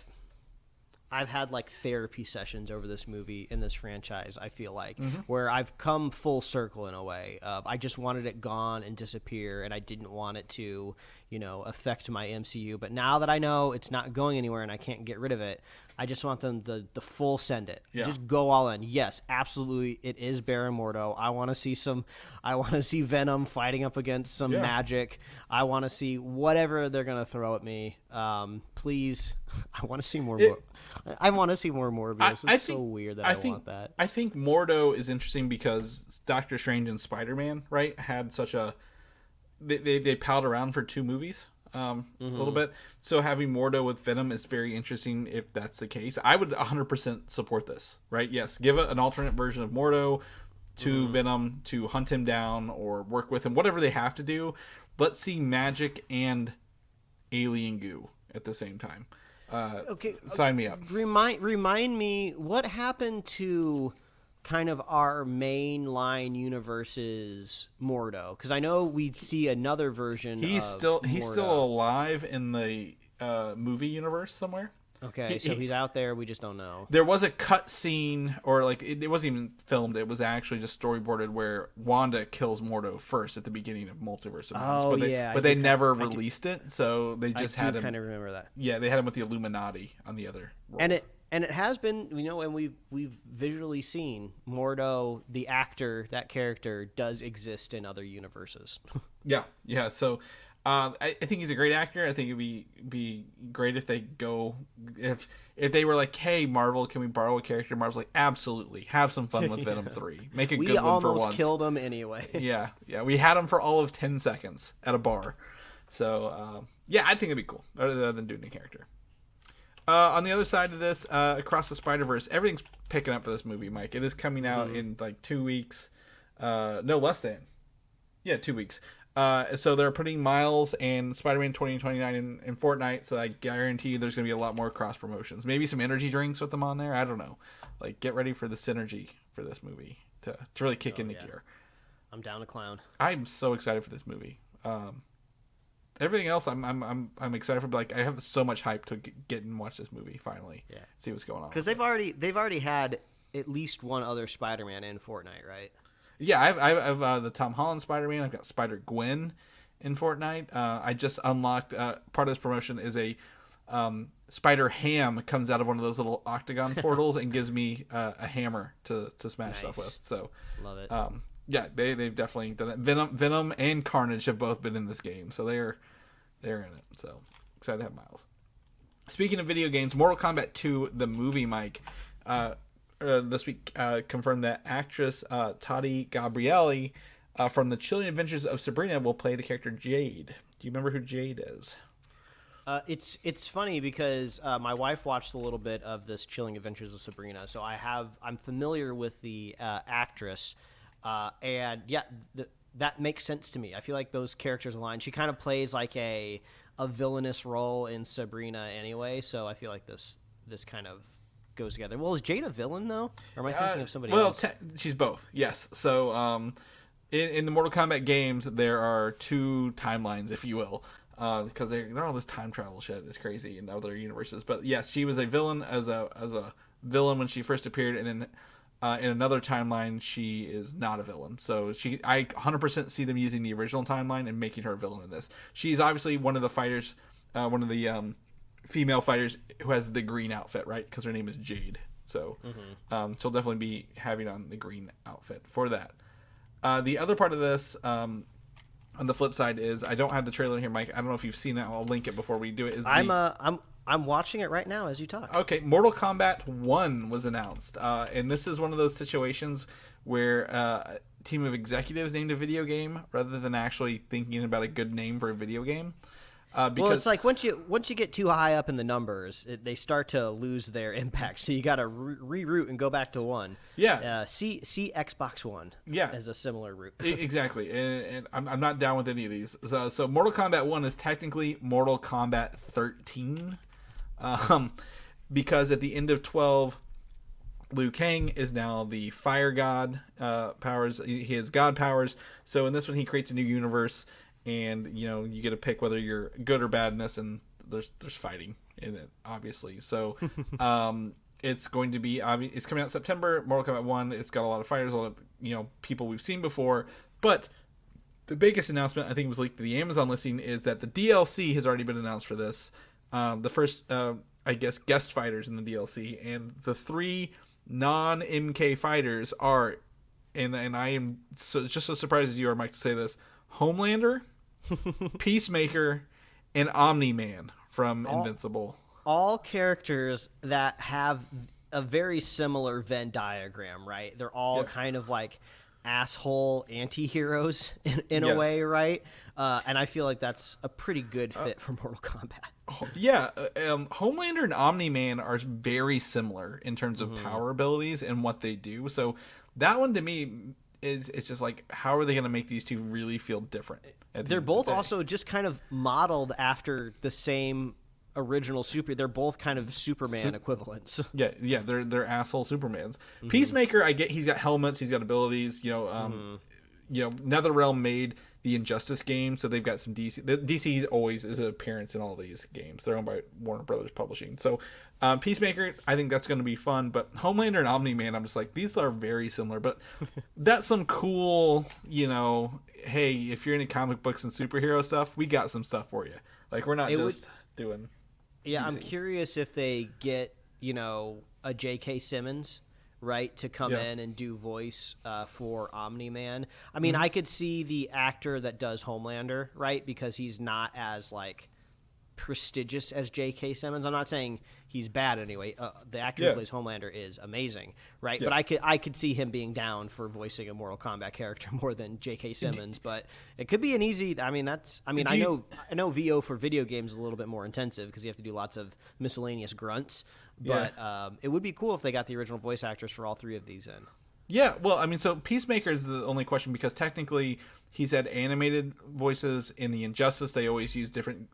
had like therapy sessions over this movie in this franchise. I feel like where I've come full circle in a way. I just wanted it gone and disappear, and I didn't want it to, affect my MCU. But now that I know it's not going anywhere and I can't get rid of it, I just want them the full send it. Yeah. Just go all in. Yes, absolutely. It is Baron Mordo. I want to see Venom fighting up against some magic. I want to see whatever they're going to throw at me. Please. I want to see more. I want to see more Morbius. It's so weird that I want that. I think Mordo is interesting because Doctor Strange and Spider-Man, right, had such a they palled around for 2 movies. A little bit. So having Mordo with Venom is very interesting if that's the case. I would 100% support this, right? Yes, give an alternate version of Mordo to Venom to hunt him down or work with him, whatever they have to do. Let's see magic and alien goo at the same time. Sign me up. Remind me, what happened to kind of our mainline universe's Mordo? Because I know we see another version. He's still alive in the movie universe somewhere. Okay, so he's out there. We just don't know. There was a cut scene, or like it wasn't even filmed. It was actually just storyboarded where Wanda kills Mordo first at the beginning of Multiverse of Madness. But they never released it, so they just had him. I kind of remember that. Yeah, they had him with the Illuminati on the other world. And it has been, and we've visually seen Mordo, the actor, that character, does exist in other universes. Yeah. So I think he's a great actor. I think it'd be great if they if they were like, hey, Marvel, can we borrow a character? Marvel's like, absolutely. Have some fun with Venom 3. Make a good one for once. We almost killed him anyway. Yeah. We had him for all of 10 seconds at a bar. So, I think it'd be cool, other than doing a character. On the other side of this, Across the Spider-Verse, everything's picking up for this movie, Mike. It is coming out in like 2 weeks. No, less than. Yeah, 2 weeks. So they're putting Miles and Spider-Man 2029 in Fortnite, so I guarantee you there's going to be a lot more cross-promotions. Maybe some energy drinks with them on there. I don't know. Like, get ready for the synergy for this movie to really kick into gear. I'm down to clown. I'm so excited for this movie. Everything else, I'm excited for. Like, I have so much hype to get and watch this movie finally. Yeah, see what's going on. Because they've already had at least one other Spider-Man in Fortnite, right? Yeah, I've the Tom Holland Spider-Man. I've got Spider-Gwen in Fortnite. I just unlocked part of this promotion is a Spider-Ham comes out of one of those little octagon portals and gives me a hammer to smash stuff with. So love it. Yeah, they've definitely done that. Venom and Carnage have both been in this game, so they're in it. So excited to have Miles. Speaking of video games, Mortal Kombat 2, the movie, Mike, this week confirmed that actress Tati Gabrielli from the Chilling Adventures of Sabrina will play the character Jade. Do you remember who Jade is? It's funny because my wife watched a little bit of this Chilling Adventures of Sabrina, so I'm familiar with the actress. And yeah, that makes sense to me. I feel like those characters align. She kind of plays like a villainous role in Sabrina anyway, so I feel like this kind of goes together. Well, is Jade a villain though, or am I thinking of somebody else? Well, she's both. Yes. So in the Mortal Kombat games, there are 2 timelines, if you will, because they're all this time travel shit. It's crazy in other universes. But yes, she was a villain as a villain when she first appeared, and then. In another timeline, she is not a villain. So I 100% see them using the original timeline and making her a villain in this. She's obviously one of the fighters, one of the female fighters who has the green outfit, right? Because her name is Jade. So she'll definitely be having on the green outfit for that. The other part of this, on the flip side, is I don't have the trailer here, Mike. I don't know if you've seen it. I'll link it before we do it. I'm watching it right now as you talk. Okay, Mortal Kombat 1 was announced, and this is one of those situations where a team of executives named a video game rather than actually thinking about a good name for a video game. Because well, it's like once you get too high up in the numbers, they start to lose their impact. So you got to reroute and go back to 1. Yeah. See Xbox One. Yeah. As a similar route. Exactly, and I'm not down with any of these. So Mortal Kombat 1 is technically Mortal Kombat 13, because at the end of 12, Liu Kang is now the fire god powers. He has god powers. So in this one, he creates a new universe. And you get to pick whether you're good or bad in this, and there's fighting in it, obviously. So it's going to be it's coming out September. Mortal Kombat 1. It's got a lot of fighters, a lot of people we've seen before. But the biggest announcement, I think, was leaked to the Amazon listing, is that the DLC has already been announced for this. The first, I guess, guest fighters in the DLC, and the 3 non-MK fighters are, and I am just as surprised as you are, Mike, to say this: Homelander, Peacemaker, and Omni-Man from Invincible. All characters that have a very similar Venn diagram, right? They're all kind of like asshole anti-heroes in a way, right? And I feel like that's a pretty good fit for Mortal Kombat. Yeah, Homelander and Omni-Man are very similar in terms of power abilities and what they do. So that one, to me, it's just like, how are they going to make these two really feel different? They're both also just kind of modeled after the same original They're both kind of Superman equivalents. Yeah, they're asshole Supermans. Peacemaker, I get, he's got helmets, he's got abilities. NetherRealm made the Injustice game, so they've got some DC. DC always is an appearance in all these games. They're owned by Warner Brothers Publishing. So Peacemaker, I think that's going to be fun. But Homelander and Omni-Man, I'm just like, these are very similar. But that's some cool, hey, if you're into comic books and superhero stuff, we got some stuff for you. Like, we're not doing... Yeah, easy. I'm curious if they get, a J.K. Simmons, right, to come in and do voice for Omni-Man. I mean, I could see the actor that does Homelander, right, because he's not as, prestigious as J.K. Simmons. I'm not saying he's bad anyway. The actor who plays Homelander is amazing, right? But I could see him being down for voicing a Mortal Kombat character more than J.K. Simmons. But it could be an easy. I know VO for video games is a little bit more intensive because you have to do lots of miscellaneous grunts. But it would be cool if they got the original voice actors for all 3 of these in. Yeah, well, I mean, so Peacemaker is the only question because technically he's had animated voices in the Injustice. They always use different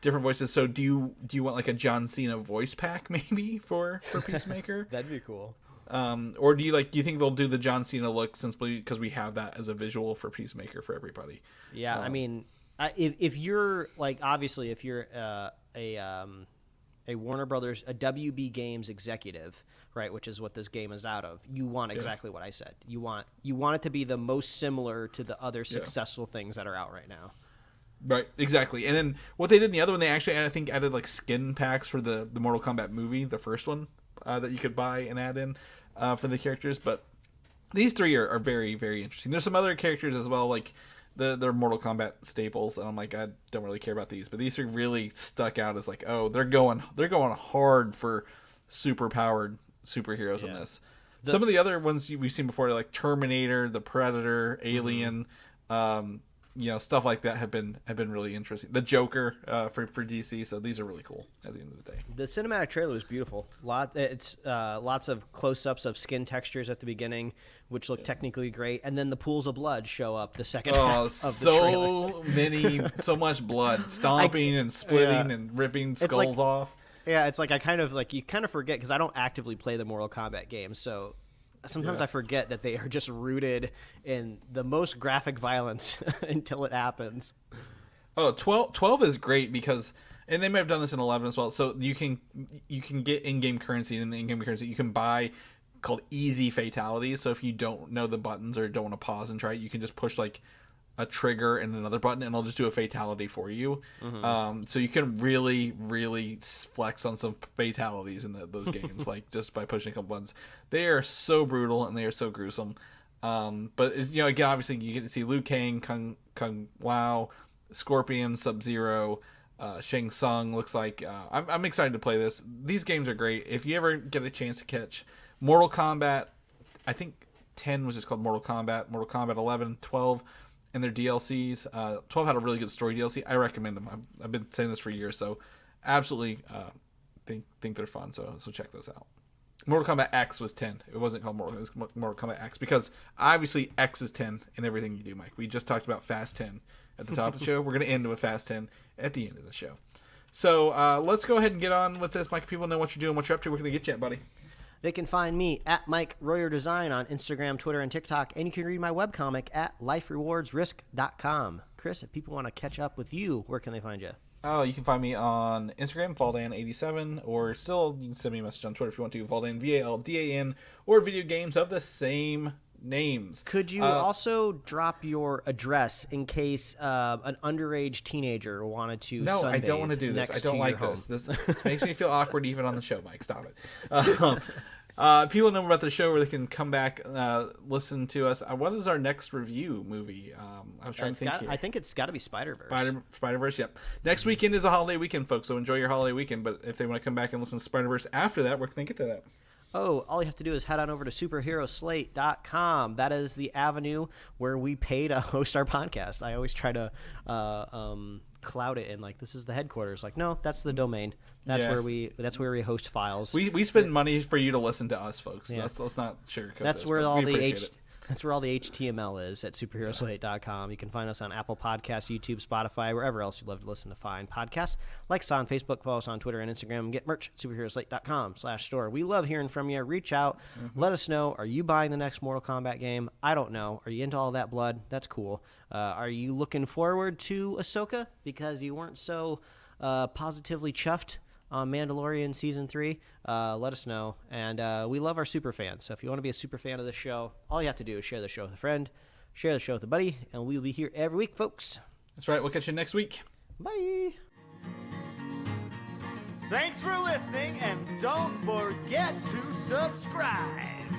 voices. So do you want like a John Cena voice pack maybe for Peacemaker? That'd be cool. Or do you think they'll do the John Cena look simply because we have that as a visual for Peacemaker for everybody? Yeah, I mean, if you're obviously if you're a Warner Brothers, a WB Games executive, right, which is what this game is out of, you want exactly what I said. You want it to be the most similar to the other successful things that are out right now. Right, exactly. And then what they did in the other one, they actually, I think, added skin packs for the Mortal Kombat movie, the first one, that you could buy and add in for the characters. But these 3 are very, very interesting. There's some other characters as well, they're Mortal Kombat staples, and I'm like, I don't really care about these. But these 3 really stuck out as they're going hard for super powered superheroes in this. Some of the other ones we've seen before, like Terminator, the Predator, Alien, stuff like that have been really interesting. The Joker for DC, so these are really cool at the end of the day. The cinematic trailer was beautiful. Lots of close-ups of skin textures at the beginning, which look technically great, and then the pools of blood show up the second half of the trailer. So much blood, stomping and splitting and ripping skulls off. Yeah, it's like I kind of you kind of forget because I don't actively play the Mortal Kombat games, so. Sometimes I forget that they are just rooted in the most graphic violence until it happens. Oh, 12 is great because, and they may have done this in 11 as well. So you can get in-game currency, and in the in-game currency you can buy called easy fatalities. So if you don't know the buttons or don't want to pause and try it, you can just push a trigger and another button, and it'll just do a fatality for you. So you can really, really flex on some fatalities in those games, just by pushing a couple buttons. They are so brutal and they are so gruesome. But again, obviously you get to see Liu Kang, Kung Lao, Scorpion, Sub-Zero, Shang Tsung. Looks like I'm excited to play this. These games are great. If you ever get a chance to catch Mortal Kombat, I think 10 was just called Mortal Kombat 11, 12. and their DLCs. 12 had a really good story DLC. I recommend them. I've been saying this for years, so absolutely think they're fun. So check those out. Mortal Kombat X was 10. It wasn't called Mortal. It was Mortal Kombat X because obviously X is 10 in everything you do, Mike. We just talked about Fast 10 at the top of the show. We're going to end with Fast 10 at the end of the show. So let's go ahead and get on with this, Mike. People know what you're doing, what you're up to. Where can they get you at, buddy? They can find me at Mike Royer Design on Instagram, Twitter, and TikTok, and you can read my webcomic at liferewardsrisk.com. Chris, if people want to catch up with you, where can they find you? Oh, you can find me on Instagram, Valdan87, or still you can send me a message on Twitter if you want to, Valdan, VALDAN, or video games of the same names. Could you also drop your address in case an underage teenager wanted to No, I don't want to do this. I don't like this. This makes me feel awkward even on the show, Mike. Stop it. People know about the show where they can come back, listen to us. What is our next review movie? I was trying to think here. I think it's got to be Spider-Verse. Spider-Verse, yep. Next weekend is a holiday weekend, folks, so enjoy your holiday weekend. But if they want to come back and listen to Spider-Verse after that, where can they get that at? Oh, all you have to do is head on over to superheroslate.com. That is the avenue where we pay to host our podcast. I always try to cloud it and like this is the headquarters. Like, no, that's the domain. That's where we host files. We spend money for you to listen to us, folks. Yeah. Let's not sugarcoat That's this, where all the That's where all the HTML is at superheroslate.com. You can find us on Apple Podcasts, YouTube, Spotify, wherever else you love to listen to find podcasts. Like us on Facebook, follow us on Twitter and Instagram. Get merch at superheroslate.com/store. We love hearing from you. Reach out. Let us know. Are you buying the next Mortal Kombat game? I don't know. Are you into all that blood? That's cool. Are you looking forward to Ahsoka because you weren't so positively chuffed on Mandalorian Season 3, let us know. And we love our super fans. So if you want to be a super fan of the show, all you have to do is share the show with a friend, share the show with a buddy, and we'll be here every week, folks. That's right. We'll catch you next week. Bye. Thanks for listening, and don't forget to subscribe.